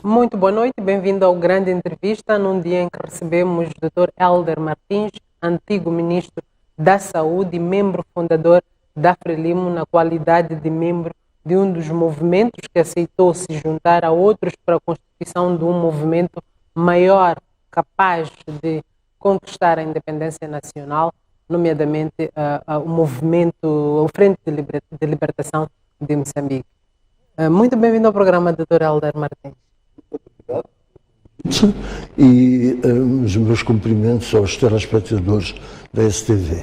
Muito boa noite, bem-vindo ao Grande Entrevista, num dia em que recebemos o Dr. Hélder Martins, antigo Ministro da Saúde e membro fundador da Frelimo, na qualidade de membro de um dos movimentos que aceitou se juntar a outros para a constituição de um movimento maior, capaz de conquistar a independência nacional, nomeadamente o movimento, o Frente de Libertação de Moçambique. Muito bem-vindo ao programa, Dr. Hélder Martins. E os meus cumprimentos aos telespectadores da STV.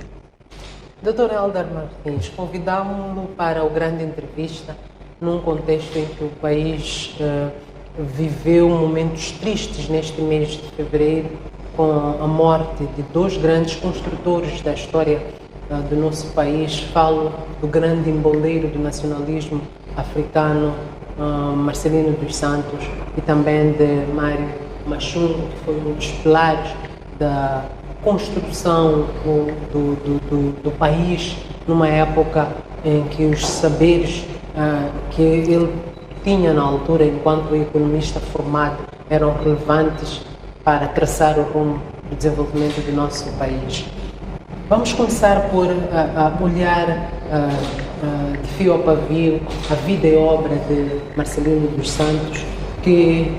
Dr. Hélder Martins, convidámo-lo para o Grande Entrevista num contexto em que o país viveu momentos tristes neste mês de fevereiro, com a morte de dois grandes construtores da história do nosso país. Falo do grande emboldeiro do nacionalismo africano, Marcelino dos Santos, e também de Mário Machungo, que foi um dos pilares da construção do país, numa época em que os saberes que ele tinha na altura, enquanto economista formado, eram relevantes para traçar o rumo do desenvolvimento do nosso país. Vamos começar por olhar de fio a pavio a vida e obra de Marcelino dos Santos, que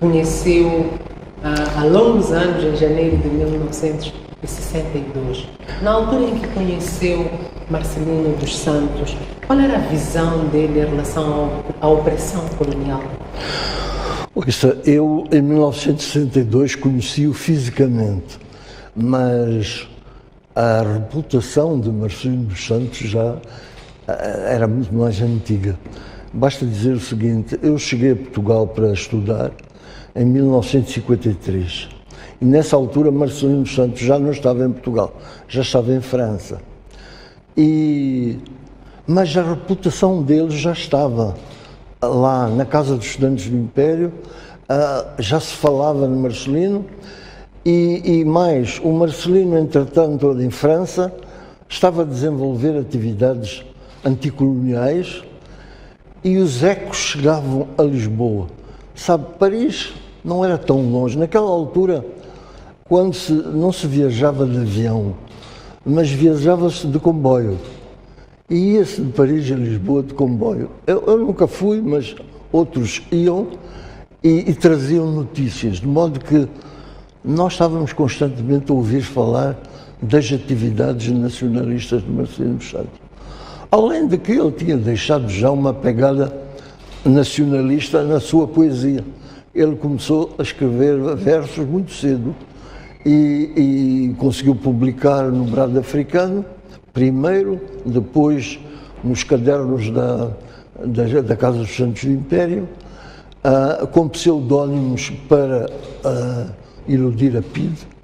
conheceu há longos anos, em janeiro de 1962. Na altura em que conheceu Marcelino dos Santos, qual era a visão dele em relação à opressão colonial? Eu, em 1962, conheci-o fisicamente, mas a reputação de Marcelino dos Santos já era muito mais antiga. Basta dizer o seguinte: eu cheguei a Portugal para estudar em 1953 e nessa altura Marcelino dos Santos já não estava em Portugal, já estava em França. Mas a reputação dele já estava lá na Casa dos Estudantes do Império, já se falava no Marcelino. E mais, o Marcelino, entretanto, em França, estava a desenvolver atividades anticoloniais e os ecos chegavam a Lisboa. Sabe, Paris não era tão longe. Naquela altura, quando não se viajava de avião, mas viajava-se de comboio. E ia-se de Paris a Lisboa de comboio. Eu nunca fui, mas outros iam e traziam notícias, de modo que nós estávamos constantemente a ouvir falar das atividades nacionalistas de Marcelino dos Santos. Além de que ele tinha deixado já uma pegada nacionalista na sua poesia. Ele começou a escrever versos muito cedo e conseguiu publicar no Brado Africano, primeiro, depois nos cadernos da Casa dos Santos do Império, com pseudónimos para iludir a PIDE.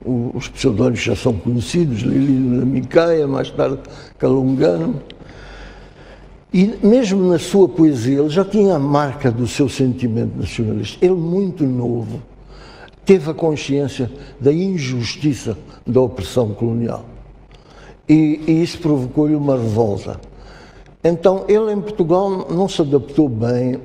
Os pseudónimos já são conhecidos: Lilino da Micaia, mais tarde Calungano. E mesmo na sua poesia ele já tinha a marca do seu sentimento nacionalista. Ele, muito novo, teve a consciência da injustiça da opressão colonial e isso provocou-lhe uma revolta. Então ele em Portugal não se adaptou bem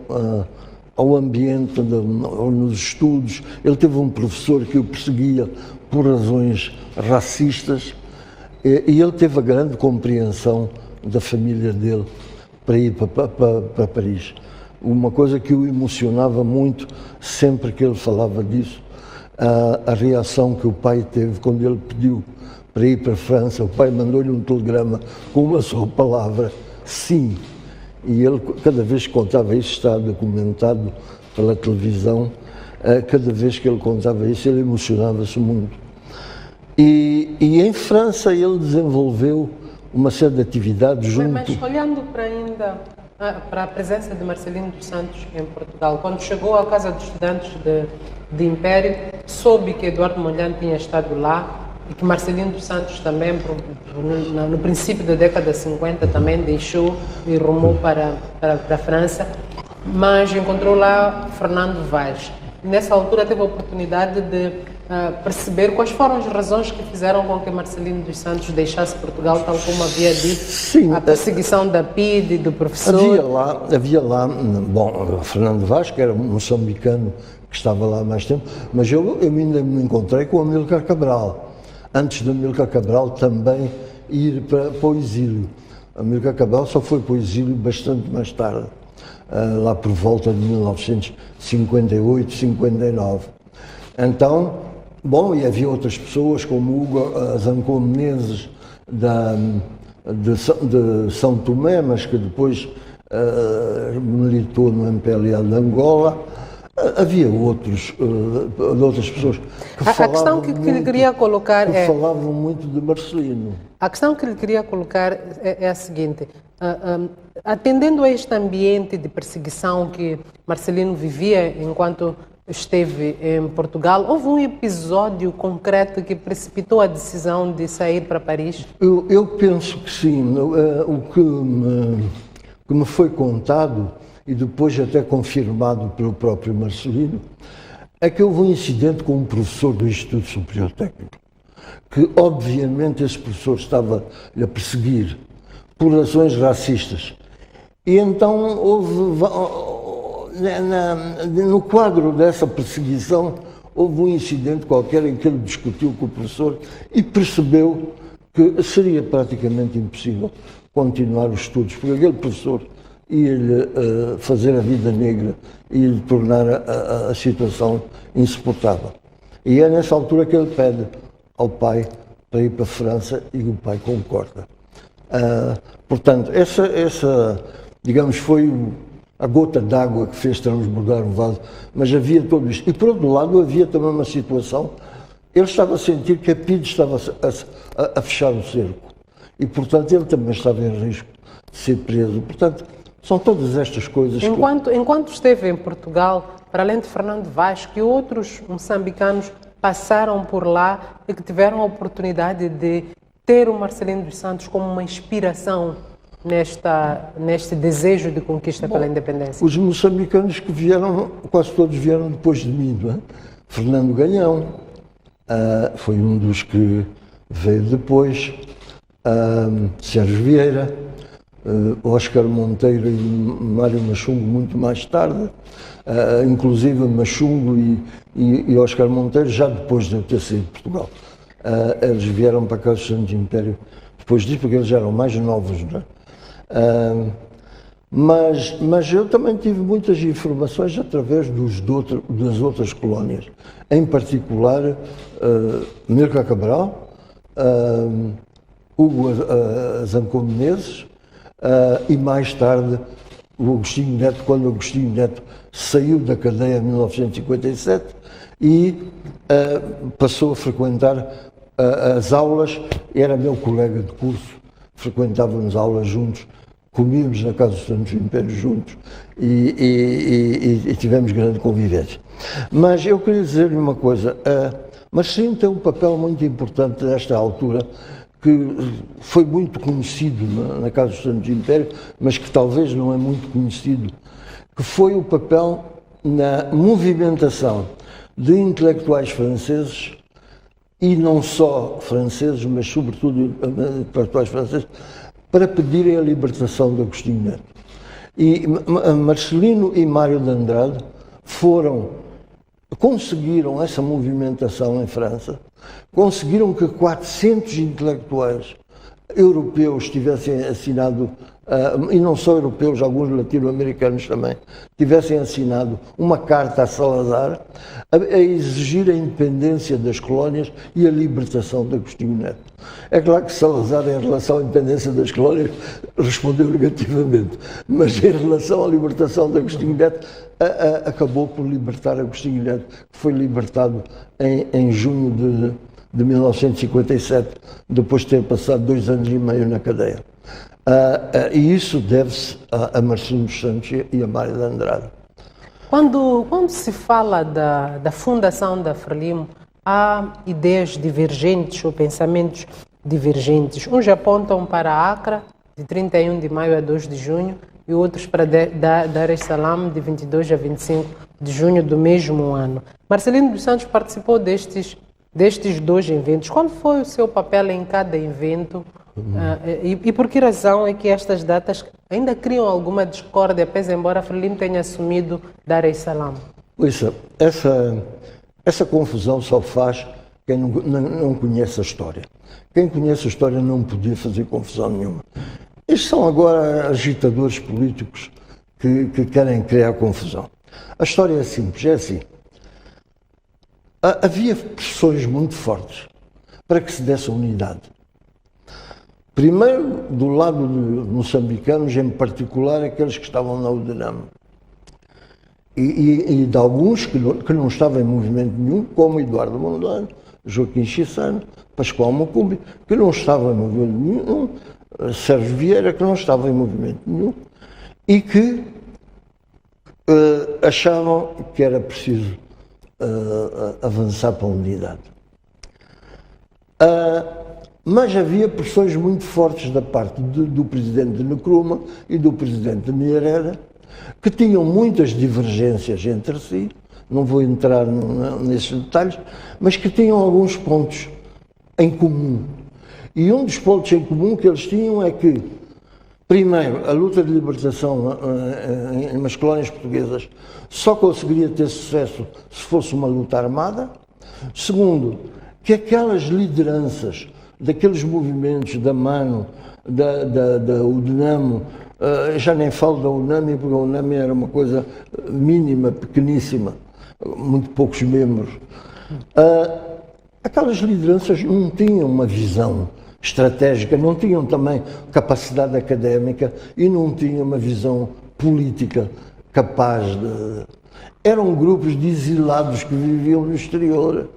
ao ambiente, nos estudos. Ele teve um professor que o perseguia por razões racistas e ele teve a grande compreensão da família dele para ir para Paris. Uma coisa que o emocionava muito sempre que ele falava disso, a reação que o pai teve quando ele pediu para ir para a França. O pai mandou-lhe um telegrama com uma só palavra: sim. E ele, cada vez que contava isso, está documentado pela televisão, cada vez que ele contava isso, ele emocionava-se muito. E em França ele desenvolveu uma série de atividades junto... Mas olhando para a presença de Marcelino dos Santos em Portugal, quando chegou à Casa dos Estudantes de Império, soube que Eduardo Mondlane tinha estado lá e que Marcelino dos Santos também, no princípio da década de 50, também deixou e rumou para a França, mas encontrou lá Fernando Vaz. Nessa altura teve a oportunidade de perceber quais foram as razões que fizeram com que Marcelino dos Santos deixasse Portugal, tal como havia dito. Sim, a perseguição da PIDE, do professor. Havia lá, bom, Fernando Vaz, que era um moçambicano que estava lá há mais tempo, mas eu ainda me encontrei com Amílcar Cabral, antes de Amílcar Cabral também ir para o exílio. Amílcar Cabral só foi para o exílio bastante mais tarde, lá por volta de 1958, 59. Então, bom, e havia outras pessoas como Hugo Zancon Menezes de São Tomé, mas que depois militou no MPLA de Angola. Havia outras pessoas que a questão que lhe queria colocar falavam muito de Marcelino. A questão que lhe queria colocar é a seguinte: atendendo a este ambiente de perseguição que Marcelino vivia enquanto esteve em Portugal, houve um episódio concreto que precipitou a decisão de sair para Paris? Eu penso que sim. O que me foi contado, e depois até confirmado pelo próprio Marcelino, é que houve um incidente com um professor do Instituto Superior Técnico, que obviamente esse professor estava-lhe a perseguir por razões racistas. E então no quadro dessa perseguição, houve um incidente qualquer em que ele discutiu com o professor e percebeu que seria praticamente impossível continuar os estudos, porque aquele professor ia-lhe fazer a vida negra e lhe tornar a situação insuportável. E é nessa altura que ele pede ao pai para ir para a França e o pai concorda. Portanto, essa, digamos, foi a gota d'água que fez transbordar o vaso, mas havia tudo isto. E, por outro lado, havia também uma situação, ele estava a sentir que a PIDE estava a fechar o cerco, e, portanto, ele também estava em risco de ser preso. Portanto, são todas estas coisas Enquanto esteve em Portugal, para além de Fernando Vaz, que outros moçambicanos passaram por lá e que tiveram a oportunidade de ter o Marcelino dos Santos como uma inspiração neste desejo de conquista pela independência? Os moçambicanos que vieram, quase todos vieram depois de mim, não é? Fernando Ganhão foi um dos que veio depois, Sérgio Vieira, Oscar Monteiro e Mário Machungo muito mais tarde, inclusive Machungo e Oscar Monteiro já depois de eu ter saído de Portugal. Eles vieram para cá do Santo Império depois disso, porque eles já eram mais novos, não é? Mas eu também tive muitas informações através das outras colónias, em particular Amílcar Cabral, Hugo Zancon Menezes, e mais tarde o Agostinho Neto, quando o Agostinho Neto saiu da cadeia em 1957 e passou a frequentar as aulas, era meu colega de curso, frequentávamos aulas juntos, comíamos na Casa dos Santos Impérios juntos e tivemos grande convivência. Mas eu queria dizer-lhe uma coisa, Marcelino tem um papel muito importante nesta altura, que foi muito conhecido na Casa dos Santos Impérios, mas que talvez não é muito conhecido, que foi o papel na movimentação de intelectuais franceses, e não só franceses, mas sobretudo intelectuais franceses, para pedirem a libertação de Agostinho Neto. E Marcelino e Mário de Andrade conseguiram essa movimentação em França, conseguiram que 400 intelectuais europeus tivessem assinado, e não só europeus, alguns latino-americanos também, tivessem assinado uma carta a Salazar a exigir a independência das colónias e a libertação de Agostinho Neto. É claro que Salazar, em relação à independência das colónias, respondeu negativamente, mas em relação à libertação de Agostinho Neto, acabou por libertar Agostinho Neto, que foi libertado em junho de 1957, depois de ter passado 2 anos e meio na cadeia. E isso deve-se a Marcelino dos Santos e a Mário de Andrade. Quando se fala da fundação da Frelimo, há ideias divergentes ou pensamentos divergentes. Uns apontam para Acre, de 31 de maio a 2 de junho, e outros para Dar es Salaam, de 22 a 25 de junho do mesmo ano. Marcelino dos Santos participou destes 2 eventos. Qual foi o seu papel em cada evento? E por que razão é que estas datas ainda criam alguma discórdia, pese embora Frelimo tenha assumido Dar es Salaam? Essa confusão só faz quem não conhece a história. Quem conhece a história não podia fazer confusão nenhuma. Estes são agora agitadores políticos que querem criar confusão. A história é simples, é assim. Havia pressões muito fortes para que se desse a unidade. Primeiro, do lado dos moçambicanos, em particular, aqueles que estavam na UDNAM. E de alguns que não estavam em movimento nenhum, como Eduardo Mondlane, Joaquim Chissano, Pascoal Macumbi, que não estavam em movimento nenhum, Sérgio Vieira, que não estava em movimento nenhum, e que achavam que era preciso avançar para a unidade. Mas havia pressões muito fortes da parte do presidente de Nkrumah e do presidente de Nyerere, que tinham muitas divergências entre si, não vou entrar nesses detalhes, mas que tinham alguns pontos em comum. E um dos pontos em comum que eles tinham é que, primeiro, a luta de libertação nas colónias portuguesas só conseguiria ter sucesso se fosse uma luta armada. Segundo, que aquelas lideranças daqueles movimentos da MANO, da UDNAM, já nem falo da UNAMI, porque a UNAMI era uma coisa mínima, pequeníssima, muito poucos membros. Aquelas lideranças não tinham uma visão estratégica, não tinham também capacidade académica e não tinham uma visão política capaz de... Eram grupos de exilados que viviam no exterior.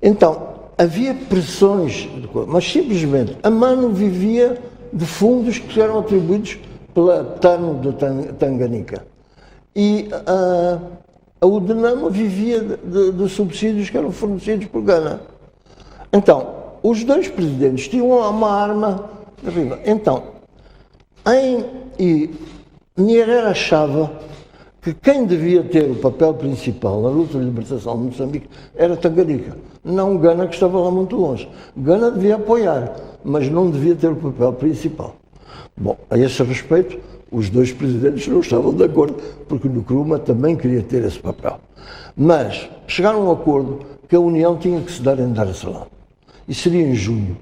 Então, havia pressões, mas simplesmente a MANO vivia de fundos que eram atribuídos pela TANO de Tanganica. E a UDNAM vivia de subsídios que eram fornecidos por Gana. Então, os dois presidentes tinham uma arma terrível. Então, Nyerere achava que quem devia ter o papel principal na luta de libertação de Moçambique era Tanganica, não Gana, que estava lá muito longe. Gana devia apoiar, mas não devia ter o papel principal. Bom, a esse respeito, os dois presidentes não estavam de acordo, porque Nkrumah também queria ter esse papel. Mas chegaram a um acordo que a união tinha que se dar em Dar es Salaam. E seria em junho.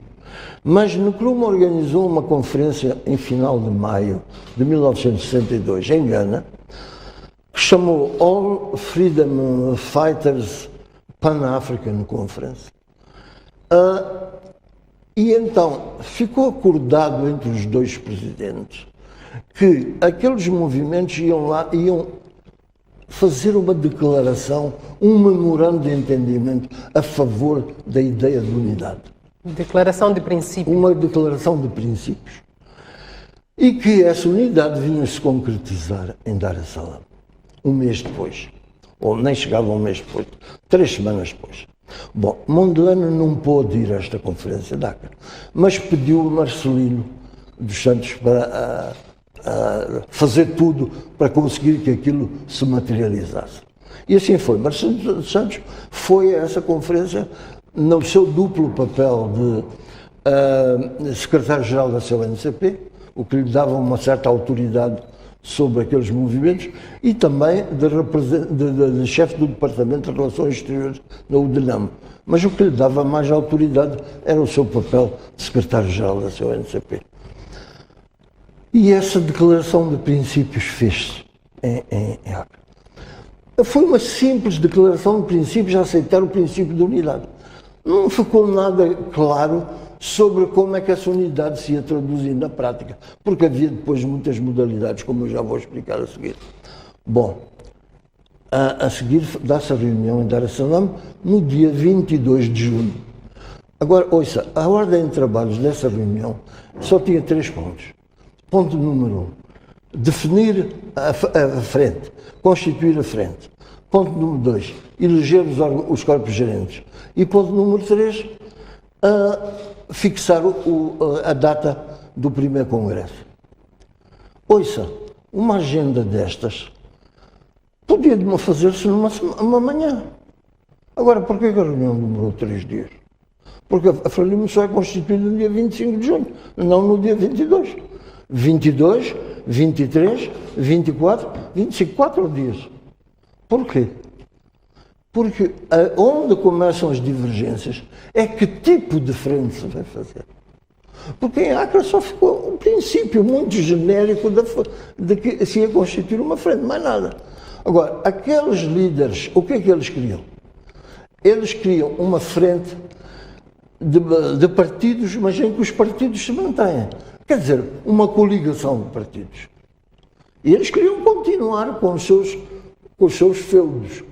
Mas Nkrumah organizou uma conferência em final de maio de 1962, em Gana, que chamou All Freedom Fighters Pan-African Conference. E então ficou acordado entre os dois presidentes que aqueles movimentos iam fazer uma declaração, um memorando de entendimento a favor da ideia de unidade. Declaração de princípios. Uma declaração de princípios. E que essa unidade vinha se concretizar em Dar es Salaam, um mês depois. Ou nem chegava um mês depois, 3 semanas depois. Bom, Mondlane não pôde ir a esta conferência de Dakar, mas pediu a Marcelino dos Santos para fazer tudo para conseguir que aquilo se materializasse. E assim foi. Marcelino dos Santos foi a essa conferência no seu duplo papel de secretário-geral da CNCP, o que lhe dava uma certa autoridade sobre aqueles movimentos, e também de chefe do Departamento de Relações Exteriores da UDNAM. Mas o que lhe dava mais autoridade era o seu papel de secretário-geral da CNCP. E essa declaração de princípios fez-se em Acre. Foi uma simples declaração de princípios a aceitar o princípio de unidade. Não ficou nada claro sobre como é que essa unidade se ia traduzir na prática, porque havia depois muitas modalidades, como eu já vou explicar a seguir. Bom, a seguir dá-se a reunião em Dar es Salaam no dia 22 de junho. Agora, ouça, a ordem de trabalhos dessa reunião só tinha 3 pontos. Ponto número 1, definir a frente, constituir a frente. Ponto número 2, eleger os corpos gerentes. E ponto número 3, fixar a data do primeiro congresso. Ouça, uma agenda destas, podia fazer-se uma manhã. Agora, por que a reunião demorou 3 dias? Porque a Frelimo só é constituída no dia 25 de junho, não no dia 22. 22, 23, 24, 25, 4 dias. Por quê? Porque onde começam as divergências é que tipo de frente se vai fazer. Porque em Acre só ficou um princípio muito genérico de que se ia constituir uma frente, mais nada. Agora, aqueles líderes, o que é que eles queriam? Eles queriam uma frente de partidos, mas em que os partidos se mantêm. Quer dizer, uma coligação de partidos. E eles queriam continuar com os seus feudos.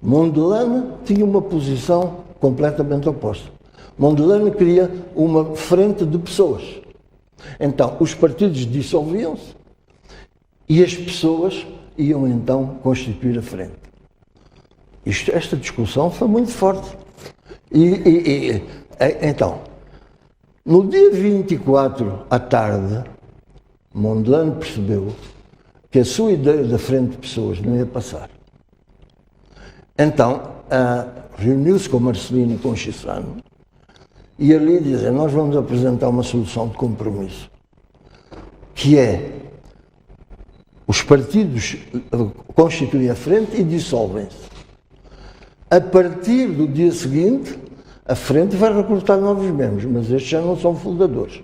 Mondelane tinha uma posição completamente oposta. Mondelane queria uma frente de pessoas. Então, os partidos dissolviam-se e as pessoas iam então constituir a frente. Esta discussão foi muito forte. Então, no dia 24 à tarde, Mondelane percebeu que a sua ideia da frente de pessoas não ia passar. Então, reuniu-se com Marcelino e com Chissano e ali dizem, nós vamos apresentar uma solução de compromisso, que é os partidos constituem a frente e dissolvem-se. A partir do dia seguinte, a frente vai recrutar novos membros, mas estes já não são fundadores.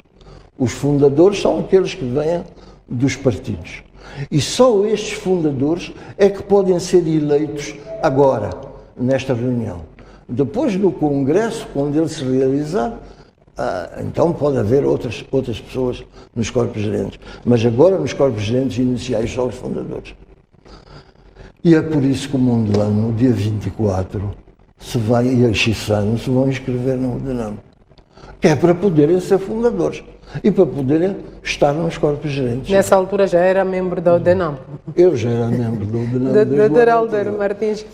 Os fundadores são aqueles que vêm dos partidos. E só estes fundadores é que podem ser eleitos agora, nesta reunião. Depois do congresso, quando ele se realizar, então pode haver outras pessoas nos corpos gerentes. Mas agora, nos corpos gerentes iniciais, só os fundadores. E é por isso que o Mondelane, no dia 24, e a Chissano se vão inscrever no DENAM. Que é para poderem ser fundadores e para poderem estar nos corpos gerentes. Nessa altura já era membro da ODENAM. Eu já era membro da ODENAM. Dr. Helder Martins,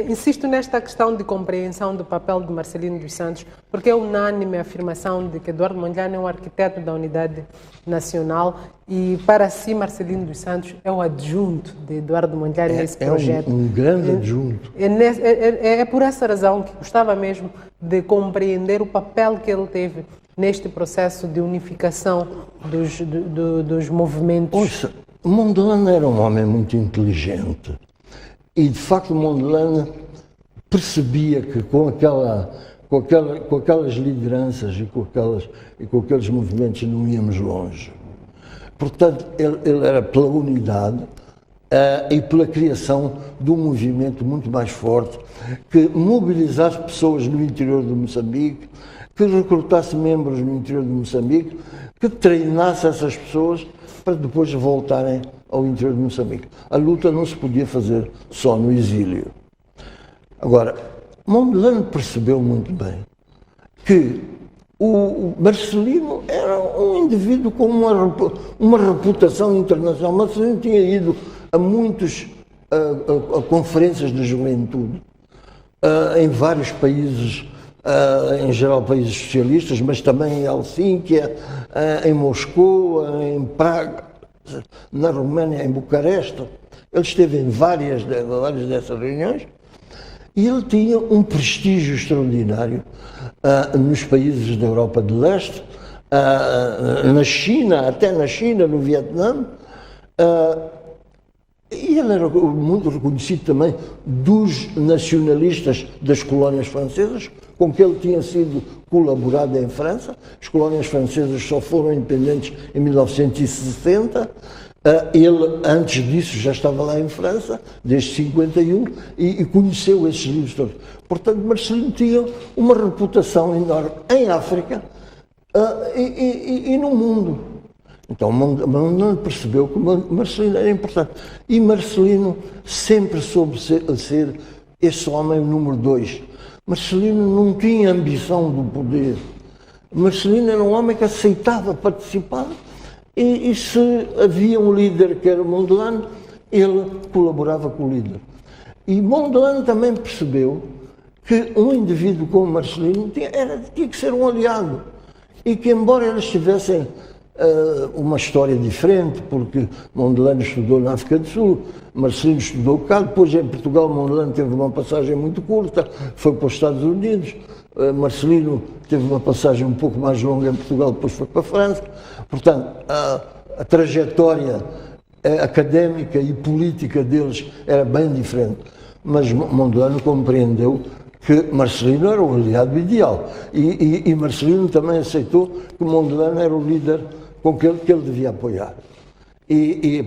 insisto nesta questão de compreensão do papel de Marcelino dos Santos, porque é unânime a afirmação de que Eduardo Mondlane é um arquiteto da unidade nacional e, para si, Marcelino dos Santos é o adjunto de Eduardo Mondlane nesse projeto. Um grande adjunto. É por essa razão que gostava mesmo de compreender o papel que ele teve neste processo de unificação dos movimentos. Ouça, Mondelane era um homem muito inteligente e, de facto, Mondelane percebia que com aquelas lideranças e com aqueles movimentos não íamos longe. Portanto, ele era pela unidade e pela criação de um movimento muito mais forte que mobilizasse pessoas no interior de Moçambique, que recrutasse membros no interior de Moçambique, que treinasse essas pessoas para depois voltarem ao interior de Moçambique. A luta não se podia fazer só no exílio. Agora, Mondelane percebeu muito bem que o Marcelino era um indivíduo com uma reputação internacional. Marcelino tinha ido a muitas conferências de juventude em vários países, em geral países socialistas, mas também em Helsínquia, em Moscou, em Praga, na Roménia, em Bucareste. Ele esteve em várias dessas reuniões e ele tinha um prestígio extraordinário nos países da Europa de Leste, na China, até na China, no Vietnã. E ele era muito reconhecido também dos nacionalistas das colónias francesas, com que ele tinha sido colaborado em França. As colónias francesas só foram independentes em 1960. Ele, antes disso, já estava lá em França, desde 51, e conheceu esses livros todos. Portanto, Marcelino tinha uma reputação enorme em África e no mundo. Então, Mondelane percebeu que Marcelino era importante. E Marcelino sempre soube ser esse homem número 2. Marcelino não tinha ambição do poder. Marcelino era um homem que aceitava participar e se havia um líder que era Mondelane, ele colaborava com o líder. E Mondelane também percebeu que um indivíduo como Marcelino tinha que ser um aliado e que, embora eles estivessem uma história diferente, porque Mondlane estudou na África do Sul, Marcelino estudou cá, depois em Portugal Mondlane teve uma passagem muito curta, foi para os Estados Unidos, Marcelino teve uma passagem um pouco mais longa em Portugal, depois foi para a França. Portanto, a trajetória académica e política deles era bem diferente, mas Mondlane compreendeu que Marcelino era o aliado ideal e Marcelino também aceitou que Mondlane era o líder com que ele devia apoiar.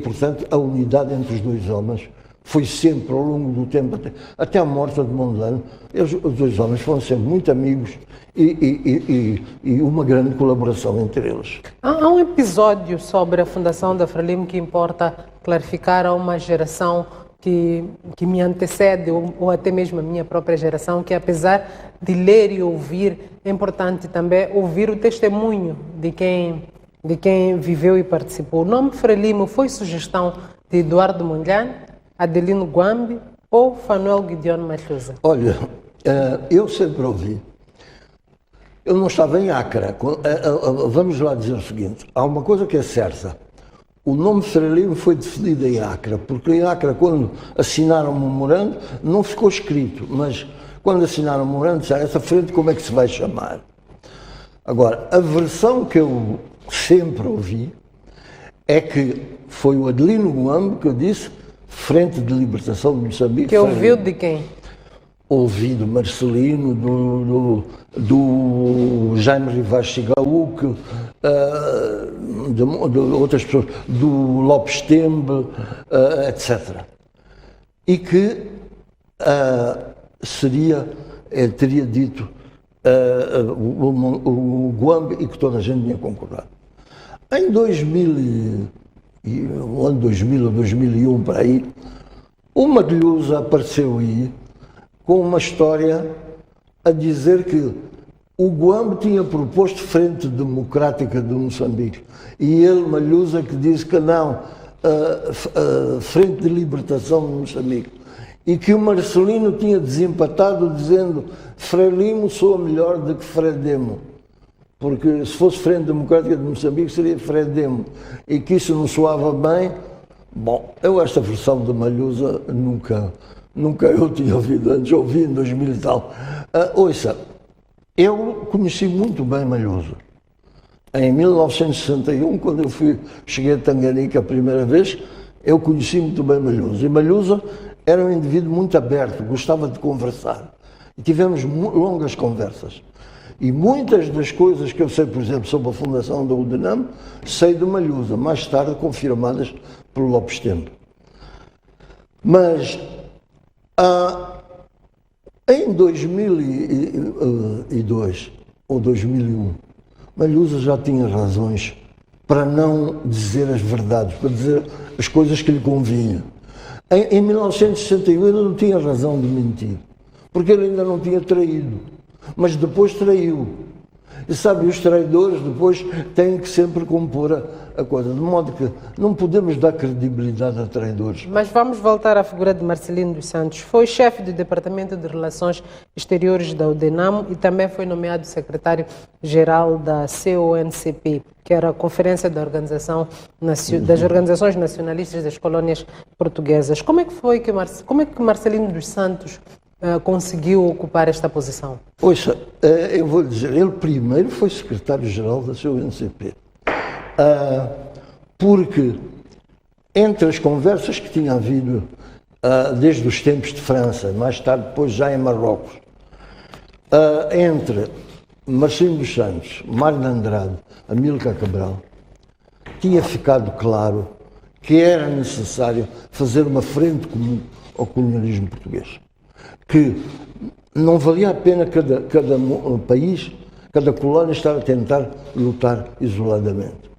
Portanto, a unidade entre os dois homens foi sempre, ao longo do tempo, até a morte de Mondlane, os dois homens foram sempre muito amigos e uma grande colaboração entre eles. Há um episódio sobre a fundação da Frelimo que importa clarificar a uma geração que me antecede, ou até mesmo a minha própria geração, que apesar de ler e ouvir, é importante também ouvir o testemunho de quem viveu e participou. O nome Frelimo foi sugestão de Eduardo Mondlane, Adelino Gwambi ou Fanuel Gideon Mathusa? Olha, eu sempre ouvi. Eu não estava em Acre. Vamos lá dizer o seguinte, há uma coisa que é certa. O nome Frelimo foi definido em Acre, porque em Acre, quando assinaram o memorando, não ficou escrito, mas quando assinaram o memorando, disseram, essa frente como é que se vai chamar? Agora, a versão que eu sempre ouvi é que foi o Adelino Gwambi que eu disse Frente de Libertação de Moçambique. Que ouviu de quem? Ouvi do Marcelino, do Jaime Rivas Chigaúque, de outras pessoas, do Lopes Tembe, etc. E que teria dito o Gwambi e que toda a gente tinha concordado. Em 2000, o ano 2000 ou 2001, por aí, o Mathusa apareceu aí com uma história a dizer que o Gwambi tinha proposto Frente Democrática de Moçambique e ele, Mathusa, que disse que não, Frente de Libertação de Moçambique, e que o Marcelino tinha desempatado dizendo Frelimo soa melhor do que Frelimo, porque se fosse Frente Democrática de Moçambique seria Frelimo, e que isso não soava bem. Bom, eu esta versão de Mathusa nunca eu tinha ouvido antes, ouvi em 2000 e tal. Ouça, eu conheci muito bem Mathusa. Em 1961, quando eu cheguei a Tanganica a primeira vez, eu conheci muito bem Mathusa. E Mathusa era um indivíduo muito aberto, gostava de conversar. E tivemos longas conversas. E muitas das coisas que eu sei, por exemplo, sobre a fundação da UDENAM, sei de Mathusa, mais tarde confirmadas pelo Lopes Tembe. Mas em 2002 ou 2001, Mathusa já tinha razões para não dizer as verdades, para dizer as coisas que lhe convinham. Em 1961 ele não tinha razão de mentir, porque ele ainda não tinha traído, mas depois traiu. E sabe, os traidores depois têm que sempre compor a coisa, de modo que não podemos dar credibilidade a traidores. Mas vamos voltar à figura de Marcelino dos Santos. Foi chefe do Departamento de Relações Exteriores da UDENAM e também foi nomeado secretário-geral da CONCP, que era a Conferência das Organizações Nacionalistas das Colônias Portuguesas. Como é que Marcelino dos Santos conseguiu ocupar esta posição? Ouça, eu vou dizer, ele primeiro foi secretário-geral da CONCP, porque entre as conversas que tinha havido desde os tempos de França, mais tarde depois já em Marrocos, entre Marcelino dos Santos, Mário de Andrade, Amílcar Cabral, tinha ficado claro que era necessário fazer uma frente comum ao colonialismo português. Que não valia a pena cada país, cada colónia estar a tentar lutar isoladamente.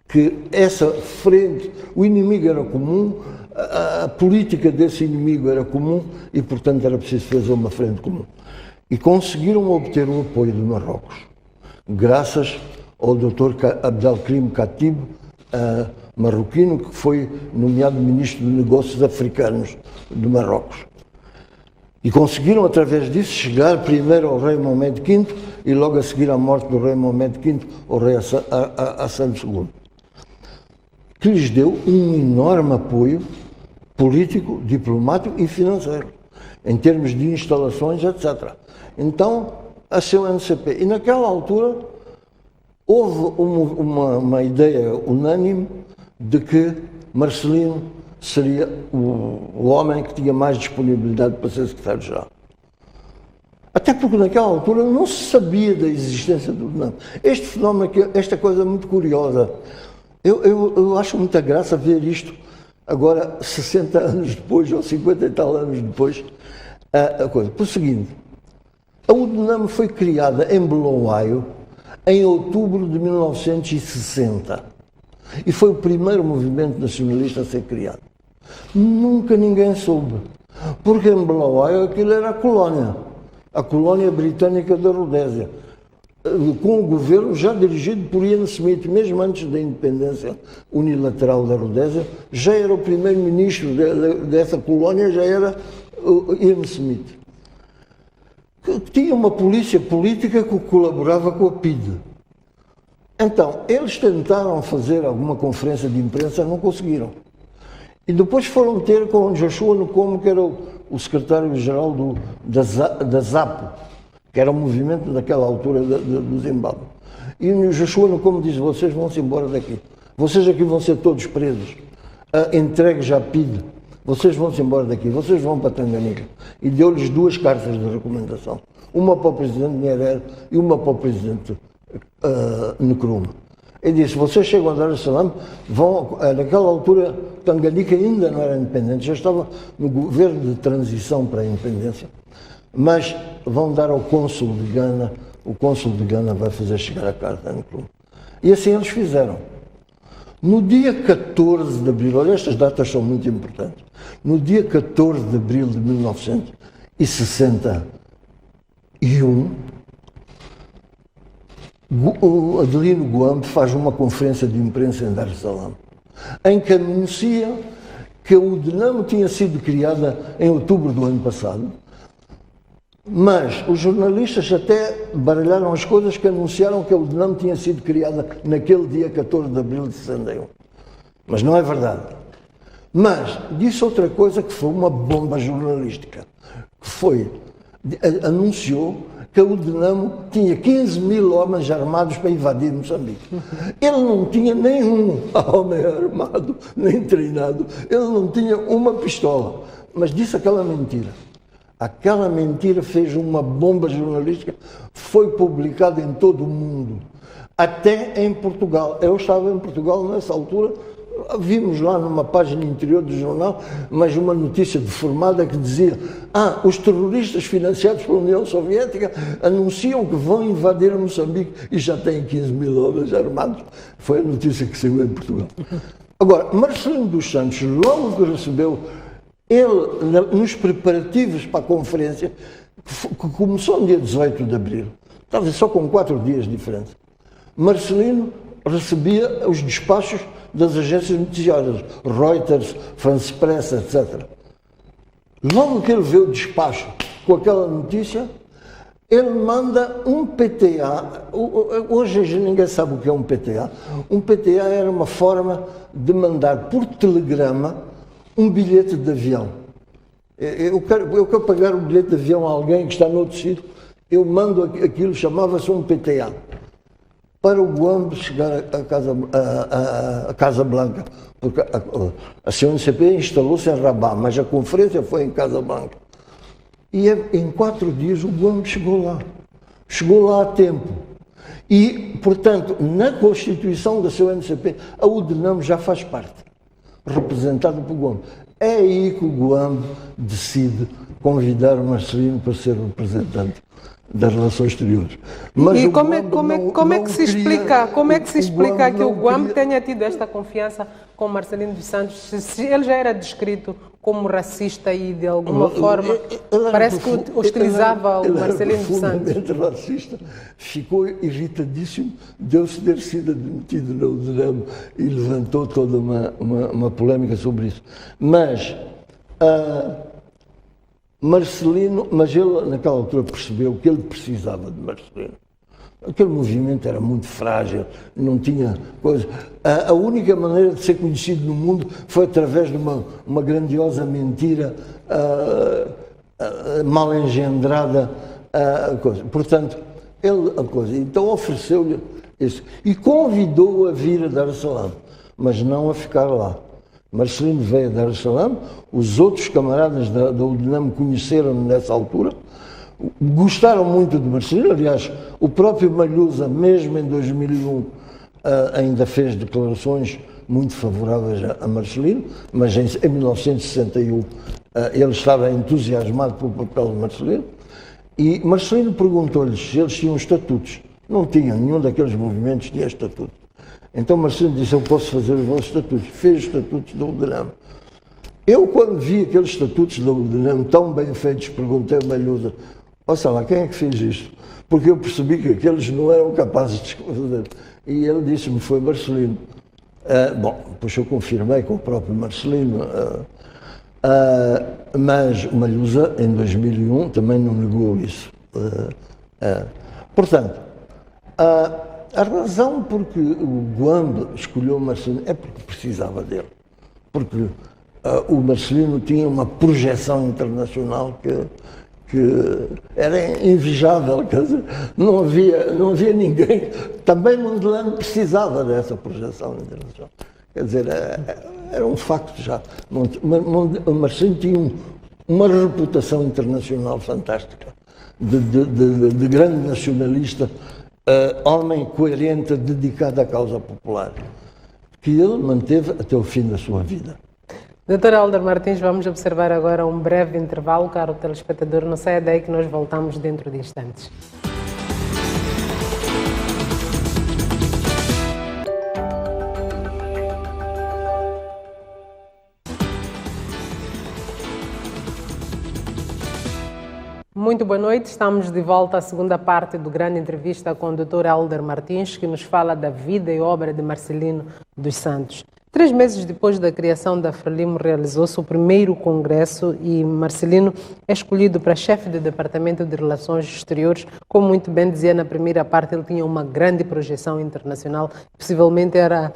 Que essa frente, o inimigo era comum, a política desse inimigo era comum e, portanto, era preciso fazer uma frente comum. E conseguiram obter o apoio de Marrocos, graças ao Dr. Abdelkrim Khatib, marroquino, que foi nomeado Ministro de Negócios Africanos de Marrocos. E conseguiram, através disso, chegar primeiro ao rei Mohamed V e logo a seguir à morte do rei Mohamed V, ao rei Hassan II. que lhes deu um enorme apoio político, diplomático e financeiro, em termos de instalações, etc. Então, a CUNCP. E naquela altura houve uma ideia unânime de que Marcelino seria o homem que tinha mais disponibilidade para ser secretário-geral. Até porque naquela altura não se sabia da existência do DNAM. Este fenómeno aqui, esta coisa é muito curiosa. Eu acho muita graça ver isto agora, 60 anos depois, ou 50 e tal anos depois, a coisa. Por seguinte, a UDNAM foi criada em Bulawayo em outubro de 1960 e foi o primeiro movimento nacionalista a ser criado. Nunca ninguém soube, porque em Bulawayo aquilo era a colónia britânica da Rodésia, com o governo já dirigido por Ian Smith, mesmo antes da independência unilateral da Rodésia, já era o primeiro-ministro dessa colónia, já era Ian Smith. Tinha uma polícia política que colaborava com a PIDE. Então, eles tentaram fazer alguma conferência de imprensa, não conseguiram. E depois foram ter com Joshua Nkomo, que era o secretário-geral da ZAPO, que era o movimento daquela altura do Zimbábue. E o Joshua Nkomo diz: vocês vão-se embora daqui. Vocês aqui vão ser todos presos, entregues à PIDE. Vocês vão-se embora daqui, vocês vão para Tanganyika. E deu-lhes 2 cartas de recomendação. Uma para o presidente Nyerere e uma para o presidente Nkrumah. Ele disse: vocês chegam a Dar es Salaam, vão, naquela altura Tanganyika ainda não era independente, já estava no governo de transição para a independência, mas vão dar ao cônsul de Gana, o cônsul de Gana vai fazer chegar a carta a Nkrumah. E assim eles fizeram. No dia 14 de abril, olha, estas datas são muito importantes, no dia 14 de abril de 1961, o Adelino Guambe faz uma conferência de imprensa em Dar es Salaam, em que anuncia que a UDNAM tinha sido criada em outubro do ano passado, mas os jornalistas até baralharam as coisas, que anunciaram que a UDNAM tinha sido criada naquele dia 14 de abril de 61. Mas não é verdade. Mas disse outra coisa que foi uma bomba jornalística, que foi, anunciou que a UDNAM tinha 15 mil homens armados para invadir Moçambique. Ele não tinha nenhum homem armado, nem treinado, ele não tinha uma pistola, mas disse aquela mentira. Aquela mentira fez uma bomba jornalística, foi publicada em todo o mundo, até em Portugal. Eu estava em Portugal nessa altura, vimos lá numa página interior do jornal, mas uma notícia deformada que dizia: os terroristas financiados pela União Soviética anunciam que vão invadir Moçambique e já têm 15 mil homens armados. Foi a notícia que saiu em Portugal. Agora, Marcelino dos Santos, logo que recebeu, ele, nos preparativos para a conferência, que começou no dia 18 de abril, estava só com 4 dias de diferença, Marcelino recebia os despachos das agências noticiárias, Reuters, France Press, etc. Logo que ele vê o despacho com aquela notícia, ele manda um PTA. Hoje ninguém sabe o que é um PTA. Um PTA era uma forma de mandar por telegrama um bilhete de avião. Eu quero pagar um bilhete de avião a alguém que está noutro sítio, eu mando aquilo, chamava-se um PTA. Para o Guambe chegar à Casa Blanca, porque a CUNCP instalou-se em Rabat, mas a conferência foi em Casa Blanca. E em 4 dias o Guambe chegou lá a tempo. E, portanto, na Constituição da CUNCP, a UDNAM já faz parte, representada por Guambe. É aí que o Guambe decide convidar o Marcelino para ser representante das relações exteriores. Mas e como é que se explica que o Guambe tenha tido esta confiança com Marcelino dos Santos, se ele já era descrito como racista e de alguma forma parece que hostilizava o Marcelino dos Santos? Ele era profundamente racista, ficou irritadíssimo, deu-se ter sido admitido na UDNAM e levantou toda uma polémica sobre isso. Mas Marcelino, mas ele naquela altura percebeu que ele precisava de Marcelino, Aquele movimento era muito frágil, não tinha coisa. A única maneira de ser conhecido no mundo foi através de uma grandiosa mentira mal engendrada. Coisa. Portanto, então ofereceu-lhe isso e convidou-o a vir a Dar es Salaam, mas não a ficar lá. Marcelino veio a Dar es Salaam, os outros camaradas da UDENAM conheceram-no nessa altura, gostaram muito de Marcelino. Aliás, o próprio Malhusa, mesmo em 2001, ainda fez declarações muito favoráveis a Marcelino, mas em 1961 ele estava entusiasmado pelo papel de Marcelino, e Marcelino perguntou-lhes se eles tinham estatutos. Não tinham, nenhum daqueles movimentos tinha estatuto. Então Marcelino disse: eu posso fazer os vossos estatutos. Fez os estatutos da UDENAM. Eu, quando vi aqueles estatutos da UDENAM tão bem feitos, perguntei a Malhusa: olha lá, quem é que fez isto? Porque eu percebi que aqueles não eram capazes de fazer. E ele disse-me: foi Marcelino. Bom, depois eu confirmei com o próprio Marcelino, mas o Malhusa, em 2001, também não negou isso. Portanto, a razão por que o Guambe escolheu o Marcelino é porque precisava dele. Porque o Marcelino tinha uma projeção internacional que era invejável, quer dizer, não havia ninguém. Também Mondlane precisava dessa projeção internacional. Quer dizer, era um facto já. Marcelino tinha uma reputação internacional fantástica, de grande nacionalista, homem coerente, dedicado à causa popular, que ele manteve até o fim da sua vida. Dr. Hélder Martins, vamos observar agora um breve intervalo, caro telespectador. Não saia daí que nós voltamos dentro de instantes. Muito boa noite, estamos de volta à segunda parte do grande entrevista com o Dr. Hélder Martins, que nos fala da vida e obra de Marcelino dos Santos. 3 meses depois da criação da Frelimo, realizou-se o primeiro congresso e Marcelino é escolhido para chefe do Departamento de Relações Exteriores. Como muito bem dizia na primeira parte, ele tinha uma grande projeção internacional, possivelmente era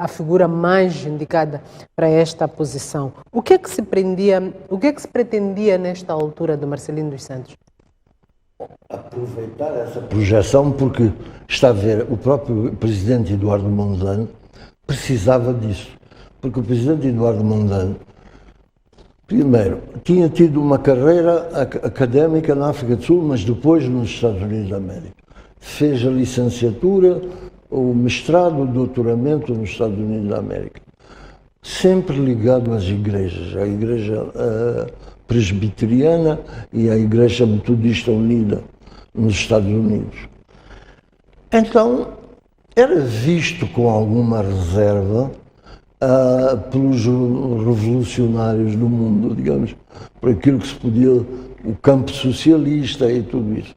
a figura mais indicada para esta posição. O que é que se pretendia nesta altura do Marcelino dos Santos? Aproveitar essa projeção, porque está a ver, o próprio presidente Eduardo Mondlane precisava disso, porque o presidente Eduardo Mondlane, primeiro, tinha tido uma carreira académica na África do Sul, mas depois nos Estados Unidos da América. Fez a licenciatura, o mestrado, o doutoramento nos Estados Unidos da América. Sempre ligado às igrejas, à Igreja Presbiteriana e à Igreja Metodista Unida nos Estados Unidos. Então, era visto com alguma reserva pelos revolucionários do mundo, digamos, por aquilo que se podia, o campo socialista e tudo isso,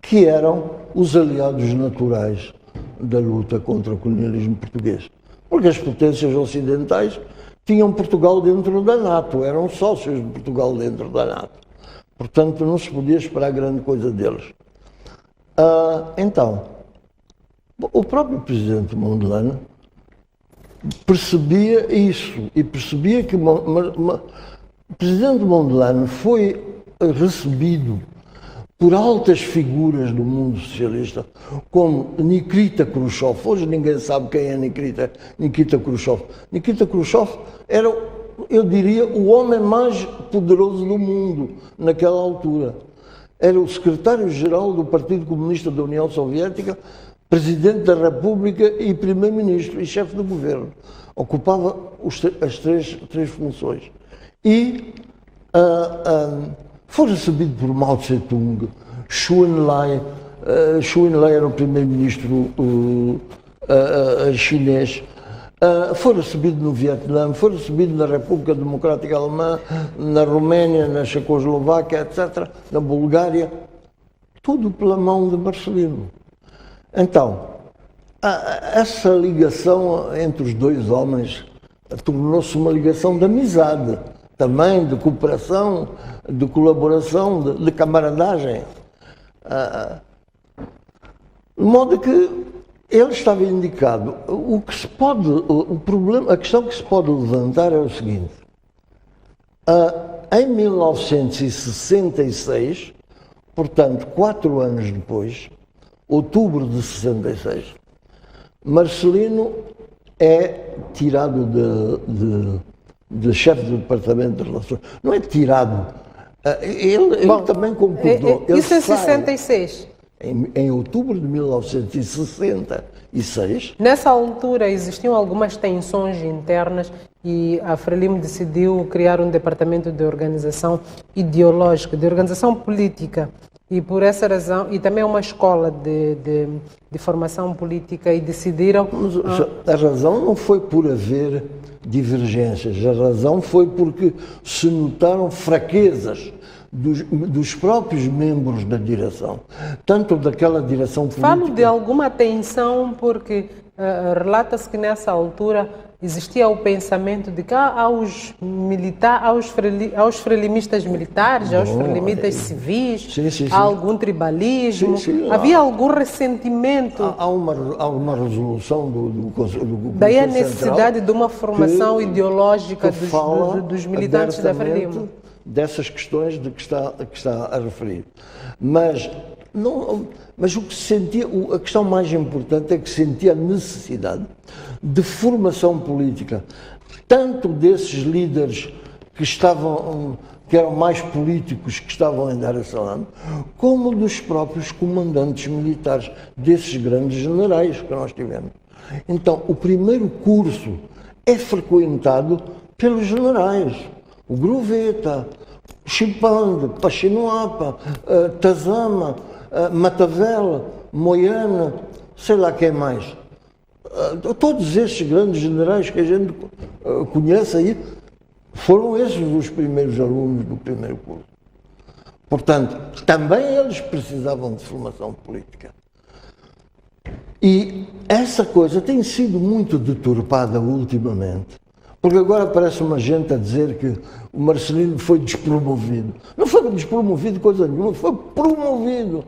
que eram os aliados naturais da luta contra o colonialismo português. Porque as potências ocidentais tinham Portugal dentro da NATO, eram sócios de Portugal dentro da NATO. Portanto, não se podia esperar grande coisa deles. Então, o próprio presidente Mondlane percebia isso e percebia que o presidente Mondlane foi recebido por altas figuras do mundo socialista, como Nikita Khrushchev. Hoje ninguém sabe quem é Nikita Khrushchev. Nikita Khrushchev era, eu diria, o homem mais poderoso do mundo naquela altura. Era o secretário-geral do Partido Comunista da União Soviética, Presidente da República e Primeiro-Ministro e chefe do governo. Ocupava as três funções. E foi recebido por Mao Tse-tung, Xu Enlai. Xu Enlai era o primeiro-ministro chinês. Foi recebido no Vietnã, foi recebido na República Democrática Alemã, na Roménia, na Checoslováquia, etc., na Bulgária. Tudo pela mão de Marcelino. Então, essa ligação entre os dois homens tornou-se uma ligação de amizade, também de cooperação, de colaboração, de camaradagem. De modo que ele estava indicado. A questão que se pode levantar é o seguinte. Em 1966, portanto, 4 anos depois, outubro de 66, Marcelino é tirado de chefe do Departamento de Relações. Não é tirado. Ele também concordou. Isso em 66? Em outubro de 1966. Nessa altura existiam algumas tensões internas e a Frelimo decidiu criar um departamento de organização ideológica, de organização política. E por essa razão, e também uma escola de formação política, e decidiram... Mas a razão não foi por haver divergências, a razão foi porque se notaram fraquezas dos próprios membros da direção, tanto daquela direção política... Falo de alguma tensão porque relata-se que nessa altura existia o pensamento de que aos frelimistas militares, aos frelimistas civis, há algum tribalismo, havia algum ressentimento. Há uma resolução do Conselho Daí a necessidade Central de uma formação ideológica dos militantes da Frelimo. Dessas questões de que está a referir. Mas o que se sentia, a questão mais importante é que sentia a necessidade de formação política, tanto desses líderes que eram mais políticos, que estavam em Dar es Salaam, como dos próprios comandantes militares, desses grandes generais que nós tivemos. Então, o primeiro curso é frequentado pelos generais. O Groveta, Chipande, Pachinoapa, Tazama, Matavel, Moiana, sei lá quem mais. Todos esses grandes generais que a gente conhece aí, foram esses os primeiros alunos do primeiro curso. Portanto, também eles precisavam de formação política. E essa coisa tem sido muito deturpada ultimamente. Porque agora parece uma gente a dizer que o Marcelino foi despromovido. Não foi despromovido coisa nenhuma, foi promovido.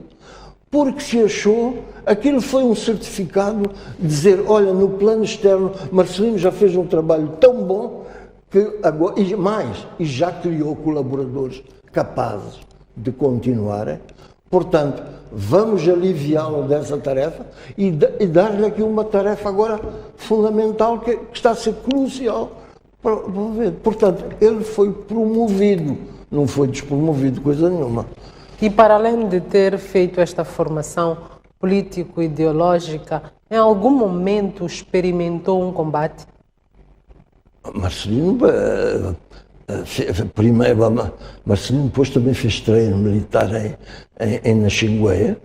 Porque se achou, aquilo foi um certificado de dizer, olha, no plano externo, Marcelino já fez um trabalho tão bom que agora, e já criou colaboradores capazes de continuarem. Portanto, vamos aliviá-lo dessa tarefa e dar-lhe aqui uma tarefa agora fundamental que está a ser crucial. Portanto, ele foi promovido, não foi despromovido, coisa nenhuma. E para além de ter feito esta formação político-ideológica, em algum momento experimentou um combate? Marcelino, Marcelino depois também fez treino militar na Xingueia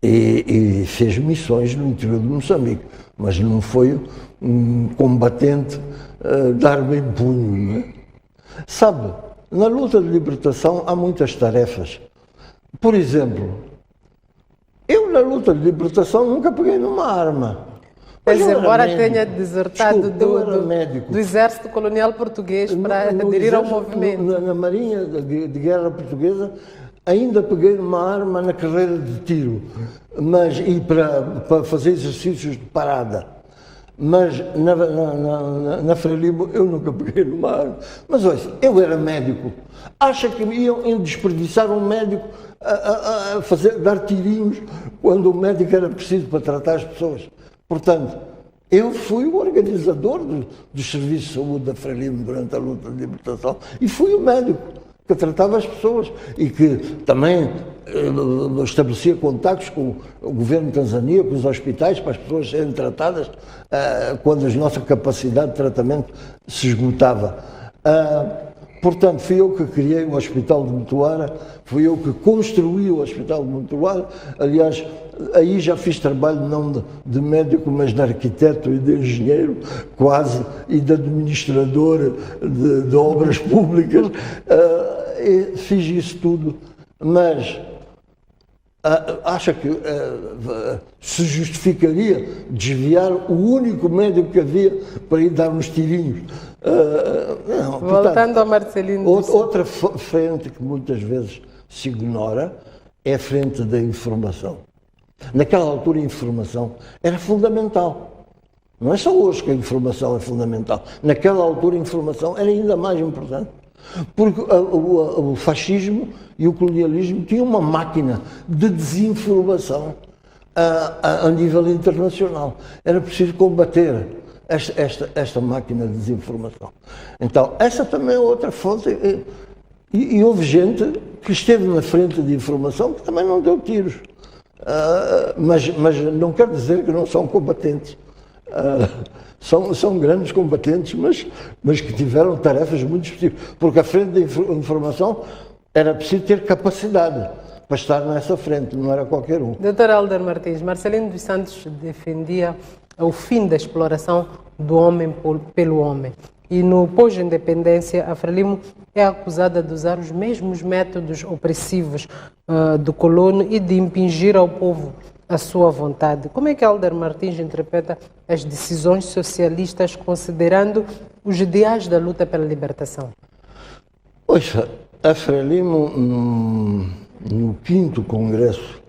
e fez missões no interior de Moçambique, mas não foi um combatente de arma em punho, não é? Sabe, na luta de libertação há muitas tarefas. Por exemplo, eu na luta de libertação nunca peguei numa arma. Mas embora tenha desertado do exército colonial português para aderir ao movimento. Na Marinha de Guerra Portuguesa ainda peguei numa arma na carreira de tiro, e para fazer exercícios de parada. Mas na Frelimo eu nunca peguei numa arma. Mas olha, eu era médico. Acha que iam desperdiçar um médico a dar tirinhos quando o médico era preciso para tratar as pessoas? Portanto, eu fui o organizador dos serviços de saúde da Frelimo durante a luta de libertação e fui o médico que tratava as pessoas e que também estabelecia contactos com o governo de Tanzânia, com os hospitais, para as pessoas serem tratadas quando a nossa capacidade de tratamento se esgotava. Portanto, fui eu que criei o Hospital de Mutuara, fui eu que construí o Hospital de Mutuara. Aliás, aí já fiz trabalho não de médico, mas de arquiteto e de engenheiro, quase, e de administrador de obras públicas. E fiz isso tudo, mas acha que se justificaria desviar o único médico que havia para ir dar uns tirinhos? Não, voltando ao Marcelino. Outra frente que muitas vezes se ignora é a frente da informação. Naquela altura, a informação era fundamental. Não é só hoje que a informação é fundamental. Naquela altura, a informação era ainda mais importante. Porque o fascismo e o colonialismo tinham uma máquina de desinformação a nível internacional. Era preciso combater esta máquina de desinformação. Então, essa também é outra fonte. E houve gente que esteve na frente de informação que também não deu tiros. Mas não quer dizer que não são combatentes. São grandes combatentes, mas que tiveram tarefas muito específicas. Porque a frente da informação era preciso ter capacidade para estar nessa frente, não era qualquer um. Dr. Hélder Martins, Marcelino dos Santos defendia o fim da exploração do homem pelo homem. E no pós-independência, a Frelimo é acusada de usar os mesmos métodos opressivos do colono e de impingir ao povo a sua vontade. Como é que Hélder Martins interpreta as decisões socialistas considerando os ideais da luta pela libertação? Poxa, a Frelimo, no 5º Congresso,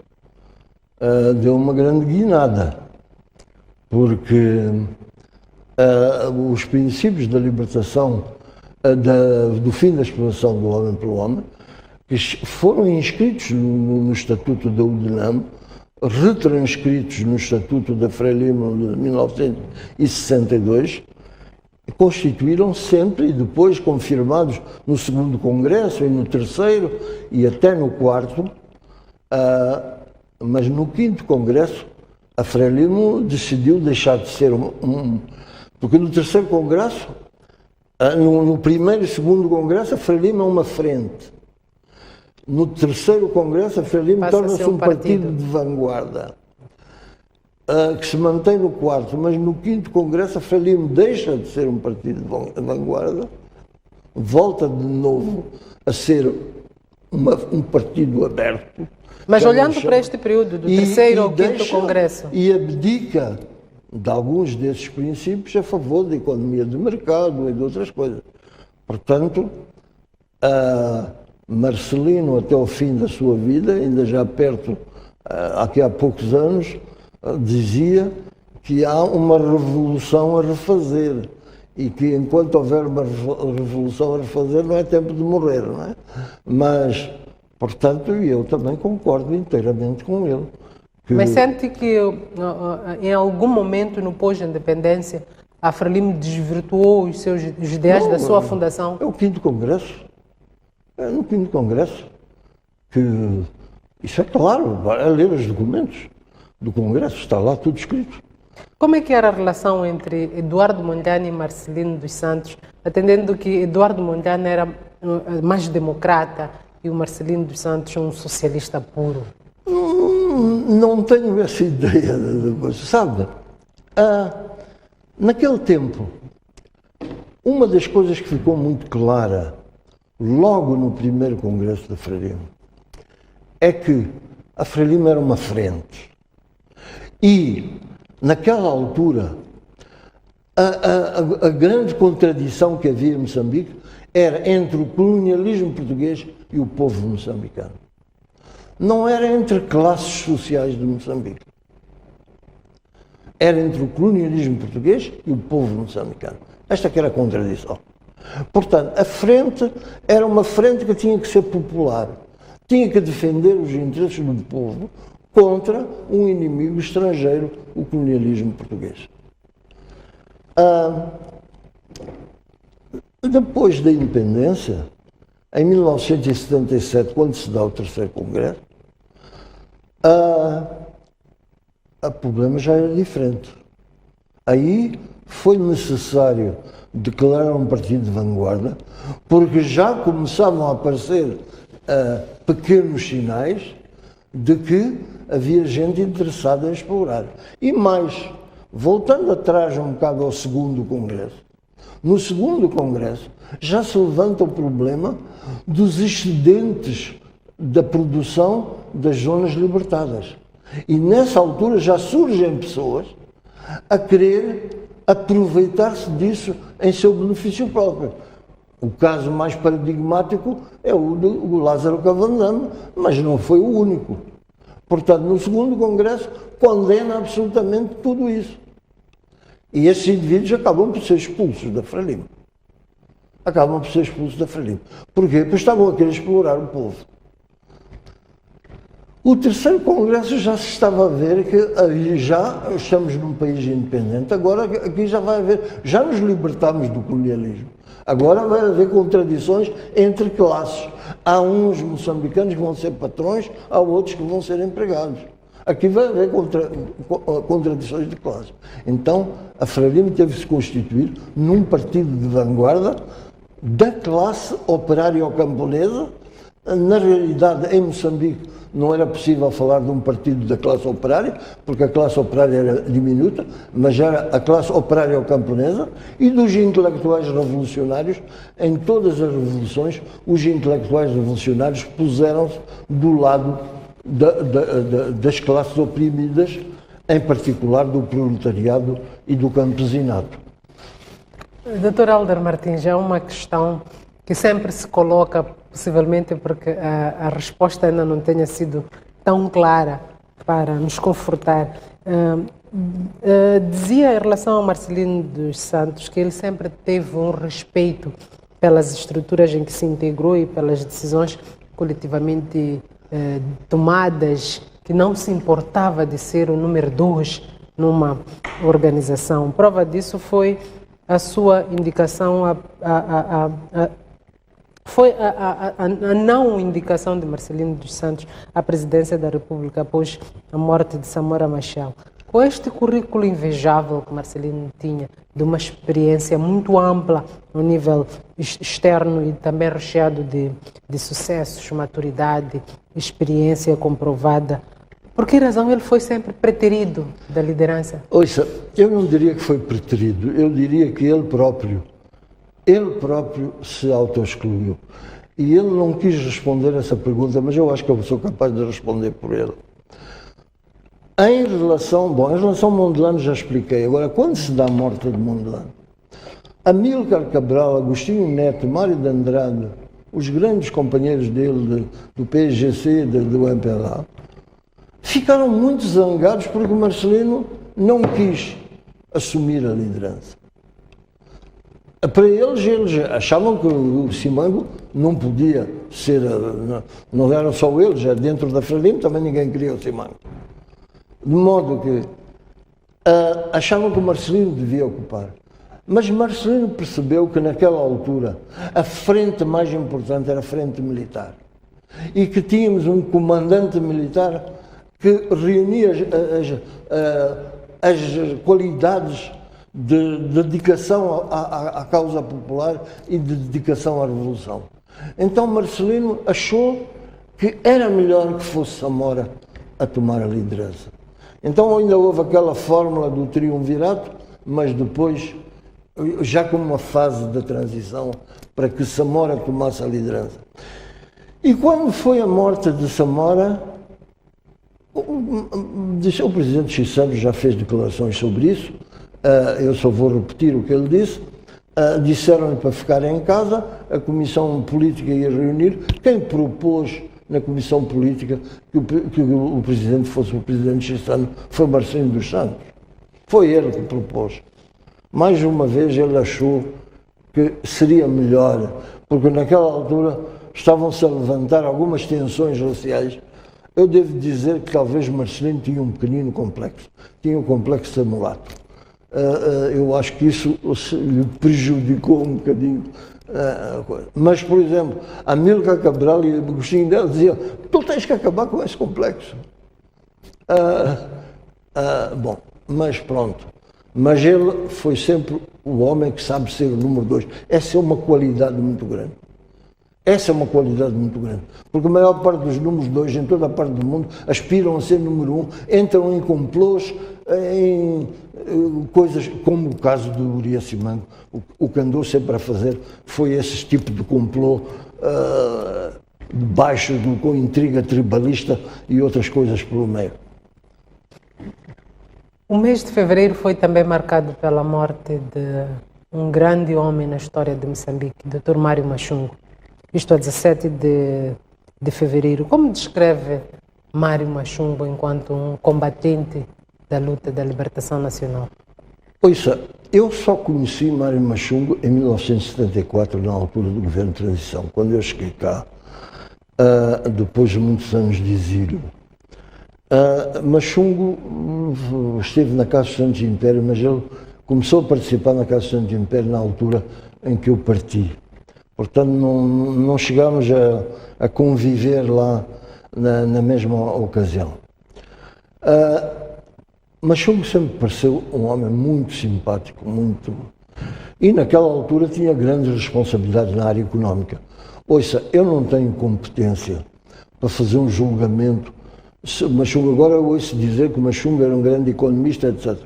deu uma grande guinada, porque os princípios da libertação, do fim da exploração do homem pelo homem, que foram inscritos no Estatuto da UDENAM, retranscritos no Estatuto da Frelimo de 1962, constituíram sempre, e depois confirmados no 2º Congresso e no 3º e até no 4º, mas no 5º Congresso a Frelimo decidiu deixar de ser porque no 3º Congresso, no 1º e 2º Congresso, a Frelimo é uma frente. No 3º Congresso, a Frelimo torna-se um partido de vanguarda, que se mantém no 4º, mas no 5º Congresso, a Frelimo deixa de ser um partido de vanguarda, volta de novo a ser um partido aberto. Mas olhando para este período, do 3º ao 5º Congresso... E abdica de alguns desses princípios a favor da economia de mercado e de outras coisas. Portanto, Marcelino, até o fim da sua vida, ainda já perto, aqui há poucos anos, dizia que há uma revolução a refazer e que enquanto houver uma revolução a refazer não é tempo de morrer, não é? Mas, portanto, eu também concordo inteiramente com ele. Mas sente que em algum momento no pós-independência a Frelimo desvirtuou os ideais da sua fundação? É o 5º Congresso. É no 5º Congresso que isso é claro, é ler os documentos do Congresso, está lá tudo escrito. Como é que era a relação entre Eduardo Mondlane e Marcelino dos Santos, atendendo que Eduardo Mondlane era mais democrata e o Marcelino dos Santos um socialista puro? Não tenho essa ideia de coisa, sabe? Naquele tempo, uma das coisas que ficou muito clara logo no 1º Congresso da Frelimo é que a Frelimo era uma frente e naquela altura a grande contradição que havia em Moçambique era entre o colonialismo português e o povo moçambicano. Não era entre classes sociais de Moçambique. Era entre o colonialismo português e o povo moçambicano. Esta que era a contradição. Portanto, a frente era uma frente que tinha que ser popular. Tinha que defender os interesses do povo contra um inimigo estrangeiro, o colonialismo português. Depois da independência, em 1977, quando se dá o 3º Congresso, o problema já era diferente. Aí foi necessário declarar um partido de vanguarda, porque já começavam a aparecer pequenos sinais de que havia gente interessada em explorar. E mais, voltando atrás um bocado ao 2º Congresso, no 2º Congresso já se levanta o problema dos excedentes da produção das zonas libertadas. E nessa altura já surgem pessoas a querer aproveitar-se disso em seu benefício próprio. O caso mais paradigmático é o do Lázaro Cavandame, mas não foi o único. Portanto, no segundo Congresso, condena absolutamente tudo isso. E esses indivíduos acabam por ser expulsos da Frelimo. Acabam por ser expulsos da Frelimo. Porquê? Porque estavam a querer explorar o povo. O terceiro Congresso já se estava a ver que já estamos num país independente, agora aqui já vai haver, já nos libertámos do colonialismo. Agora vai haver contradições entre classes. Há uns moçambicanos que vão ser patrões, há outros que vão ser empregados. Aqui vai haver contradições de classe. Então, a Frelimo teve de se constituir num partido de vanguarda da classe operário-camponesa. Na realidade, em Moçambique, não era possível falar de um partido da classe operária, porque a classe operária era diminuta, mas era a classe operário-camponesa, e dos intelectuais revolucionários. Em todas as revoluções, os intelectuais revolucionários puseram-se do lado das classes oprimidas, em particular do proletariado e do campesinato. Dr. Hélder Martins, é uma questão que sempre se coloca, possivelmente porque a resposta ainda não tenha sido tão clara para nos confortar. Dizia em relação ao Marcelino dos Santos que ele sempre teve um respeito pelas estruturas em que se integrou e pelas decisões coletivamente tomadas, que não se importava de ser o número 2 numa organização. Prova disso foi a sua indicação, a não indicação de Marcelino dos Santos à presidência da República após a morte de Samora Machel. Com este currículo invejável que Marcelino tinha, de uma experiência muito ampla no nível externo e também recheado de sucessos, maturidade, experiência comprovada, por que razão ele foi sempre preterido da liderança? Ouça, eu não diria que foi preterido, eu diria que ele próprio se auto-excluiu. E ele não quis responder essa pergunta, mas eu acho que eu sou capaz de responder por ele. Em relação a Mondlane já expliquei. Agora, quando se dá a morte de Mondlane, Amílcar Cabral, Agostinho Neto, Mário de Andrade, os grandes companheiros dele do PSGC, do MPLA, ficaram muito zangados porque o Marcelino não quis assumir a liderança. Para eles achavam que o Simango não podia ser, não eram só eles, dentro da Frelimo também ninguém queria o Simango. De modo que achavam que o Marcelino devia ocupar. Mas Marcelino percebeu que naquela altura a frente mais importante era a frente militar. E que tínhamos um comandante militar que reunia as qualidades de dedicação à causa popular e de dedicação à revolução. Então Marcelino achou que era melhor que fosse Samora a tomar a liderança. Então ainda houve aquela fórmula do triunvirato, mas depois, já como uma fase de transição, para que Samora tomasse a liderança. E quando foi a morte de Samora, o presidente Chissano já fez declarações sobre isso, eu só vou repetir o que ele disse. Disseram-lhe para ficar em casa, a comissão política ia reunir. Quem propôs na comissão política que o presidente fosse o presidente Chissano foi Marcelino dos Santos. Foi ele que propôs. Mais uma vez ele achou que seria melhor, porque naquela altura estavam-se a levantar algumas tensões raciais. Eu devo dizer que talvez Marcelino tinha um pequenino complexo, tinha um complexo de mulato. Eu acho que isso lhe prejudicou um bocadinho. Mas, por exemplo, Amílcar Cabral e Agostinho dela diziam: tu tens que acabar com esse complexo. Bom, mas pronto. Mas ele foi sempre o homem que sabe ser o número 2. Essa é uma qualidade muito grande. Essa é uma qualidade muito grande. Porque a maior parte dos números 2 em toda a parte do mundo aspiram a ser número 1, entram em complôs, em coisas como o caso do Urias Simango. O que andou sempre a fazer foi esse tipo de complô baixo, com intriga tribalista e outras coisas pelo meio. O mês de fevereiro foi também marcado pela morte de um grande homem na história de Moçambique, Dr. Mário Machungo. Isto a 17 de fevereiro. Como descreve Mário Machungo enquanto um combatente da luta da libertação nacional? Ouça, eu só conheci Mário Machungo em 1974, na altura do governo de transição, quando eu cheguei cá, depois de muitos anos de exílio. Machungo esteve na Casa dos Santos do Império, mas ele começou a participar na Casa dos Santos do Império na altura em que eu parti. Portanto, não chegámos a conviver lá na mesma ocasião. Machungo sempre pareceu um homem muito simpático, e naquela altura tinha grandes responsabilidades na área económica. Ouça, eu não tenho competência para fazer um julgamento. Machungo, agora eu ouço dizer que Machungo era um grande economista, etc.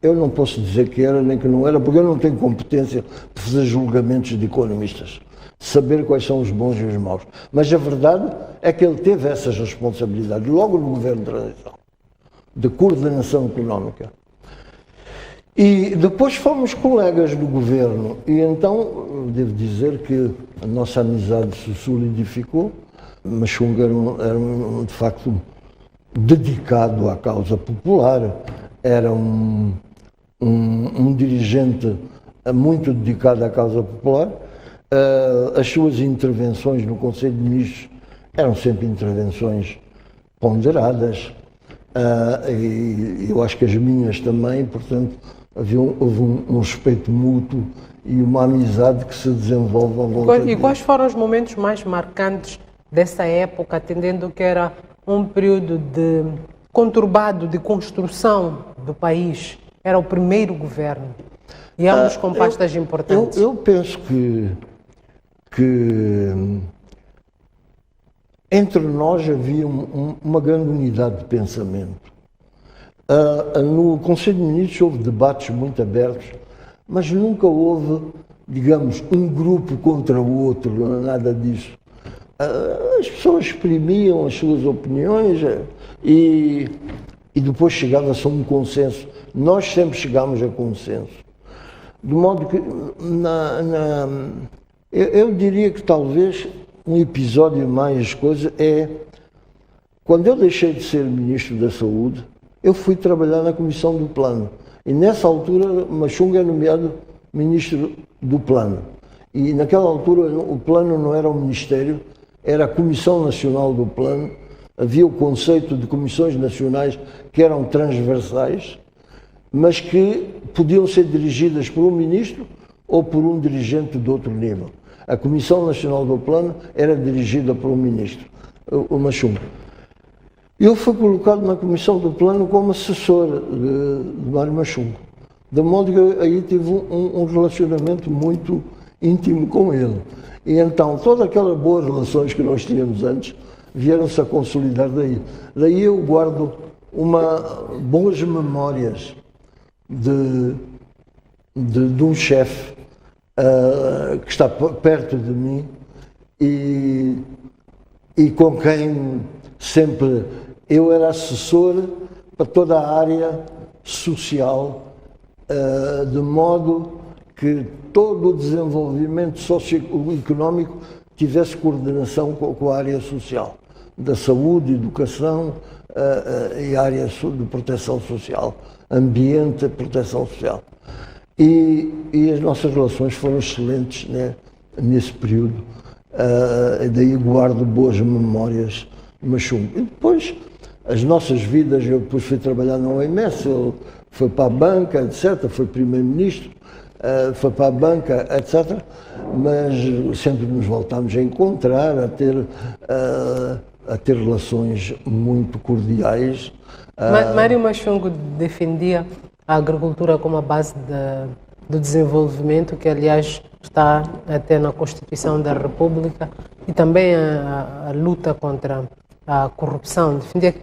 Eu não posso dizer que era nem que não era, porque eu não tenho competência para fazer julgamentos de economistas, saber quais são os bons e os maus. Mas a verdade é que ele teve essas responsabilidades logo no governo de transição, de coordenação económica. E depois fomos colegas do governo, e então devo dizer que a nossa amizade se solidificou. Machungo era de facto dedicado à causa popular, era um dirigente muito dedicado à causa popular. As suas intervenções no Conselho de Ministros eram sempre intervenções ponderadas, e eu acho que as minhas também, portanto, houve um respeito mútuo e uma amizade que se desenvolve ao volta E quais foram os momentos mais marcantes dessa época, atendendo que era um período conturbado de construção do país? Era o primeiro governo e ambos com pastas importantes. Eu penso que entre nós havia uma grande unidade de pensamento. No Conselho de Ministros houve debates muito abertos, mas nunca houve, digamos, um grupo contra o outro, nada disso. As pessoas exprimiam as suas opiniões e depois chegava-se a um consenso. Nós sempre chegámos a consenso. De modo que, eu diria que talvez um episódio mais coisa é, quando eu deixei de ser Ministro da Saúde, eu fui trabalhar na Comissão do Plano. E nessa altura, Machungo é nomeado Ministro do Plano. E naquela altura, o Plano não era um Ministério, era a Comissão Nacional do Plano. Havia o conceito de comissões nacionais que eram transversais, mas que podiam ser dirigidas por um ministro ou por um dirigente de outro nível. A Comissão Nacional do Plano era dirigida por um ministro, o Machungo. Eu fui colocado na Comissão do Plano como assessor de Mário Machungo, de modo que aí tive um relacionamento muito íntimo com ele. E então, todas aquelas boas relações que nós tínhamos antes vieram-se a consolidar daí. Daí eu guardo boas memórias de um chefe que está perto de mim e com quem sempre eu era assessor para toda a área social, de modo que todo o desenvolvimento socioeconómico tivesse coordenação com a área social, da saúde, educação e a área de proteção social, ambiente, proteção social. E as nossas relações foram excelentes, né, nesse período. Daí guardo boas memórias de Machungo. E depois, as nossas vidas, eu depois fui trabalhar na OMS, ele foi para a banca, etc., foi primeiro-ministro, foi para a banca, etc., mas sempre nos voltámos a encontrar, a ter relações muito cordiais. Mário Machungo defendia a agricultura como a base do desenvolvimento, que aliás está até na Constituição da República, e também a luta contra a corrupção. Defendia que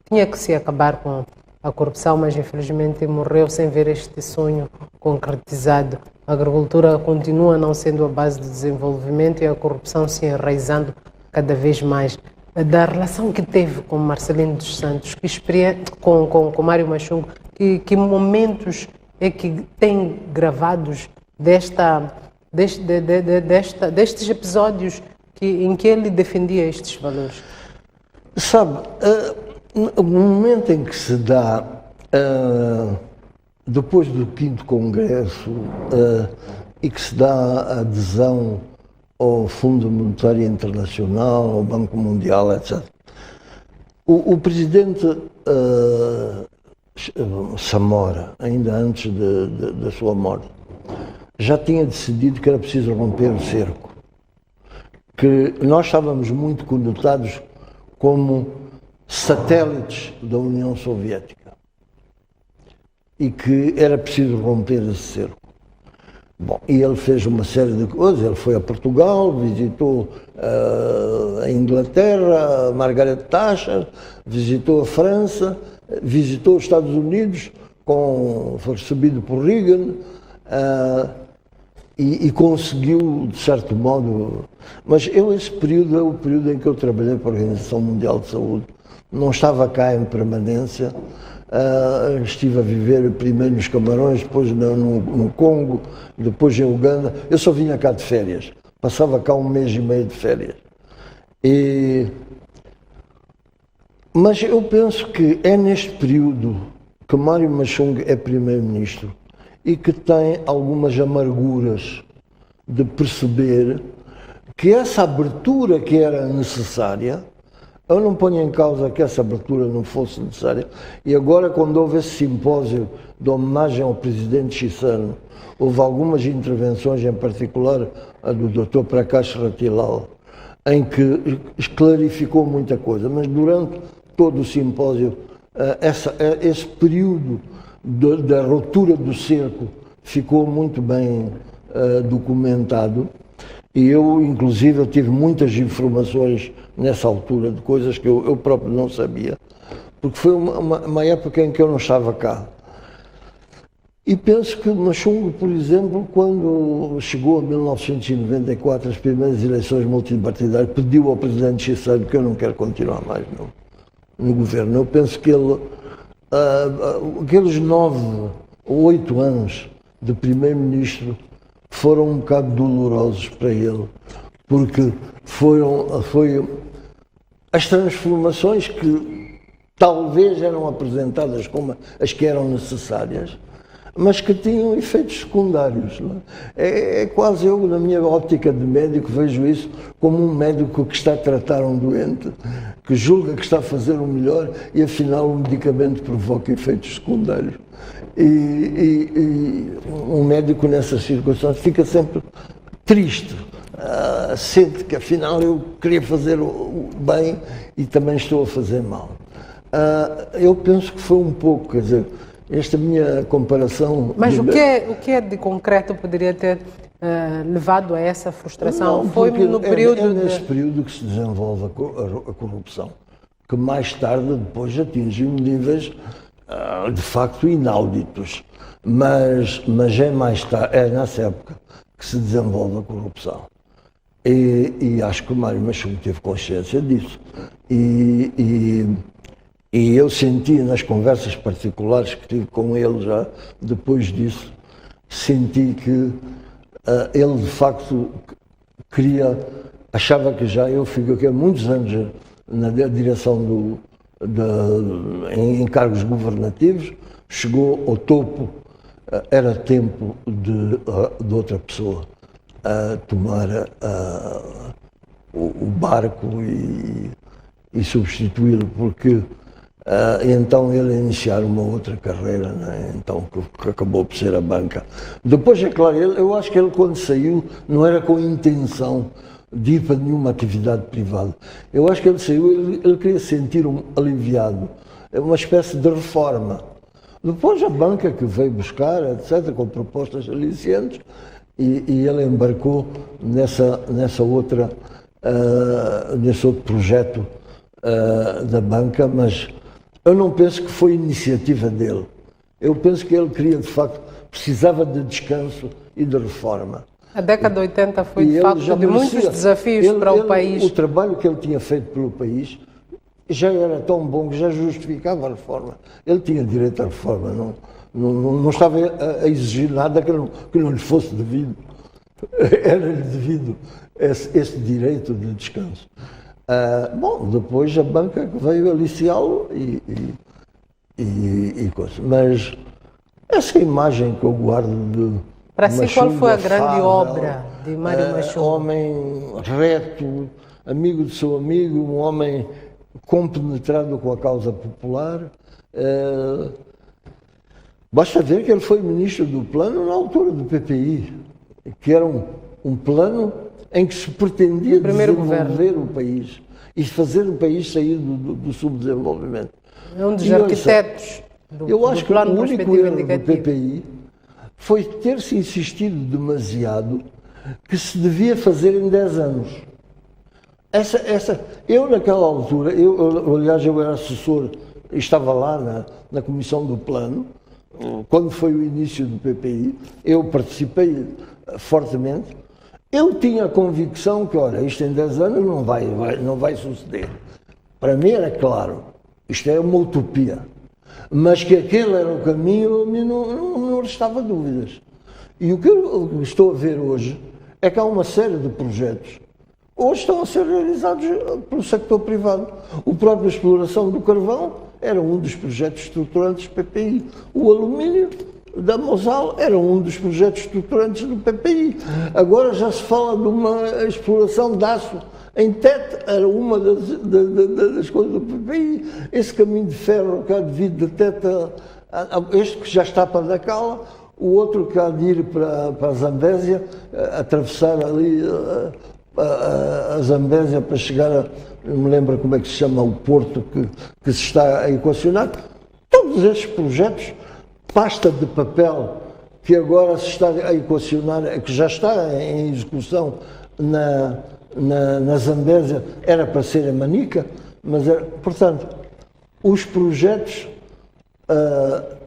tinha que se acabar com a corrupção, mas infelizmente morreu sem ver este sonho concretizado. A agricultura continua não sendo a base do desenvolvimento e a corrupção se enraizando cada vez mais. Da relação que teve com Marcelino dos Santos, com Mário Machungo, que momentos é que tem gravados destes episódios em que ele defendia estes valores? Sabe, o momento em que se dá, depois do 5º Congresso, e que se dá a adesão ao Fundo Monetário Internacional, ao Banco Mundial, etc. O presidente Samora, ainda antes da sua morte, já tinha decidido que era preciso romper o cerco, que nós estávamos muito conotados como satélites da União Soviética e que era preciso romper esse cerco. Bom, e ele fez uma série de coisas, ele foi a Portugal, visitou a Inglaterra, a Margaret Thatcher, visitou a França, visitou os Estados Unidos, foi recebido por Reagan, e conseguiu, de certo modo, mas esse período é o período em que eu trabalhei para a Organização Mundial de Saúde, não estava cá em permanência, estive a viver primeiro nos Camarões, depois no Congo, depois em Uganda. Eu só vinha cá de férias, passava cá 1 mês e meio de férias. Mas eu penso que é neste período que Mário Machung é primeiro-ministro e que tem algumas amarguras de perceber que essa abertura que era necessária, eu não ponho em causa que essa abertura não fosse necessária, e agora quando houve esse simpósio de homenagem ao presidente Chissano, houve algumas intervenções, em particular a do Dr. Prakash Ratilal, em que clarificou muita coisa, mas durante todo o simpósio, esse período da ruptura do cerco ficou muito bem documentado. E eu, inclusive, eu tive muitas informações nessa altura de coisas que eu próprio não sabia, porque foi uma época em que eu não estava cá. E penso que Machung, por exemplo, quando chegou a 1994, as primeiras eleições multipartidárias, pediu ao presidente Chissano que eu não quero continuar mais no governo. Eu penso que ele, aqueles 9 ou 8 anos de primeiro-ministro, foram um bocado dolorosos para ele, porque foi as transformações que talvez eram apresentadas como as que eram necessárias, mas que tinham efeitos secundários. Não é? É quase eu, na minha óptica de médico, vejo isso como um médico que está a tratar um doente, que julga que está a fazer o melhor e afinal o medicamento provoca efeitos secundários. E um médico nessas circunstâncias fica sempre triste, sente que afinal eu queria fazer o bem e também estou a fazer mal. Eu penso que foi um pouco, quer dizer, esta minha comparação... Mas o que é de concreto poderia ter levado a essa frustração? Não, foi no período é nesse período que se desenvolve a corrupção, que mais tarde depois atingiu níveis de facto inauditos, mas é mais tarde, é nessa época que se desenvolve a corrupção. E acho que o Mário Machung teve consciência disso. E eu senti nas conversas particulares que tive com ele já depois disso, senti que ele de facto achava que já eu fiquei muitos anos na direção em cargos governativos, chegou ao topo, era tempo de outra pessoa tomar o barco e substituí-lo, porque então ele iniciar uma outra carreira, né? Então que acabou por ser a banca. Depois, é claro, eu acho que ele quando saiu não era com a intenção de ir para nenhuma atividade privada. Eu acho que ele saiu, ele queria se sentir aliviado, uma espécie de reforma. Depois a banca que veio buscar, etc., com propostas aliciantes, e ele embarcou nesse outro projeto da banca, mas eu não penso que foi iniciativa dele. Eu penso que ele queria, de facto, precisava de descanso e de reforma. A década de 80 foi, de facto, de muitos desafios para o país. O trabalho que ele tinha feito pelo país já era tão bom que já justificava a reforma. Ele tinha direito à reforma, não estava a exigir nada que não lhe fosse devido. Era-lhe devido esse direito de descanso. Bom, depois a banca que veio aliciá-lo e coisa. Mas essa imagem que eu guardo de Para si, qual foi a grande afável, obra de Mário Machunga? Homem reto, amigo de seu amigo, um homem compenetrado com a causa popular. Basta ver que ele foi ministro do plano na altura do PPI, que era um plano em que se pretendia desenvolver o país e fazer o país sair do subdesenvolvimento. É um dos arquitetos eu acho do plano que o único prospectivo erro do indicativo. PPI foi ter-se insistido demasiado que se devia fazer em 10 anos. Eu naquela altura, aliás eu era assessor, estava lá na comissão do plano, quando foi o início do PPI, eu participei fortemente. Eu tinha a convicção que, olha, isto em 10 anos não vai suceder. Para mim era claro, isto é uma utopia. Mas que aquele era o caminho, a mim não restava dúvidas. E o que eu estou a ver hoje é que há uma série de projetos. Hoje estão a ser realizados pelo sector privado. A própria exploração do carvão era um dos projetos estruturantes do PPI. O alumínio da Mosal era um dos projetos estruturantes do PPI. Agora já se fala de uma exploração de aço em Tete, era uma das coisas do PPI. Esse caminho de ferro que há de vir de Tete, este que já está para Dacala, o outro que há de ir para a Zambésia, atravessar ali a Zambésia para chegar não me lembro como é que se chama o porto que se está a equacionar. Todos estes projetos, pasta de papel que agora se está a equacionar, que já está em execução na Zambésia, era para ser a Manica, mas era, portanto, os projetos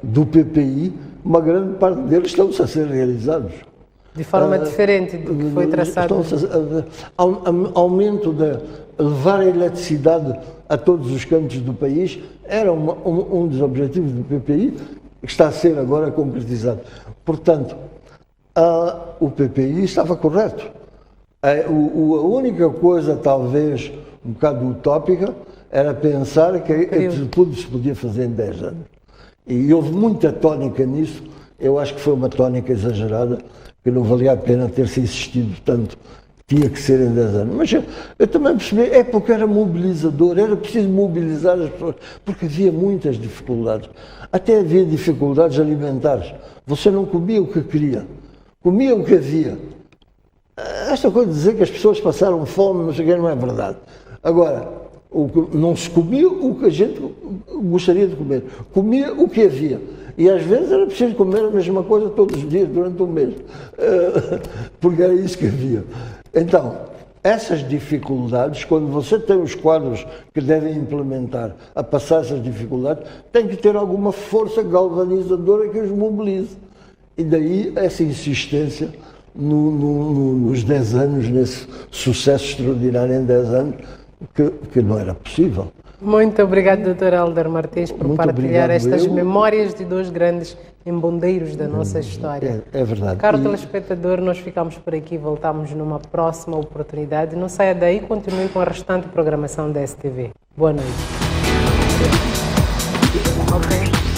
do PPI, uma grande parte deles estão-se a ser realizados. De forma diferente do que foi traçado. Aumento de levar a eletricidade a todos os cantos do país era um dos objetivos do PPI, que está a ser agora concretizado. Portanto, o PPI estava correto. A única coisa, talvez, um bocado utópica, era pensar que tudo se podia fazer em 10 anos. E houve muita tónica nisso. Eu acho que foi uma tónica exagerada, que não valia a pena ter-se insistido tanto. Tinha que ser em 10 anos. Mas eu também percebi, porque era mobilizador, era preciso mobilizar as pessoas, porque havia muitas dificuldades. Até havia dificuldades alimentares. Você não comia o que queria, comia o que havia. Esta coisa de dizer que as pessoas passaram fome, não sei o que, não é verdade. Agora, não se comia o que a gente gostaria de comer, comia o que havia. E às vezes era preciso comer a mesma coisa todos os dias, durante um mês, porque era isso que havia. Então, essas dificuldades, quando você tem os quadros que devem implementar a passar essas dificuldades, tem que ter alguma força galvanizadora que os mobilize. E daí essa insistência nos 10 anos, nesse sucesso extraordinário em 10 anos, que não era possível. Muito obrigado, Dr. Hélder Martins, por partilhar estas memórias de dois grandes embondeiros da nossa história. É verdade. Caro telespectador, nós ficamos por aqui, voltamos numa próxima oportunidade. Não saia daí, continue com a restante programação da STV. Boa noite. Ok.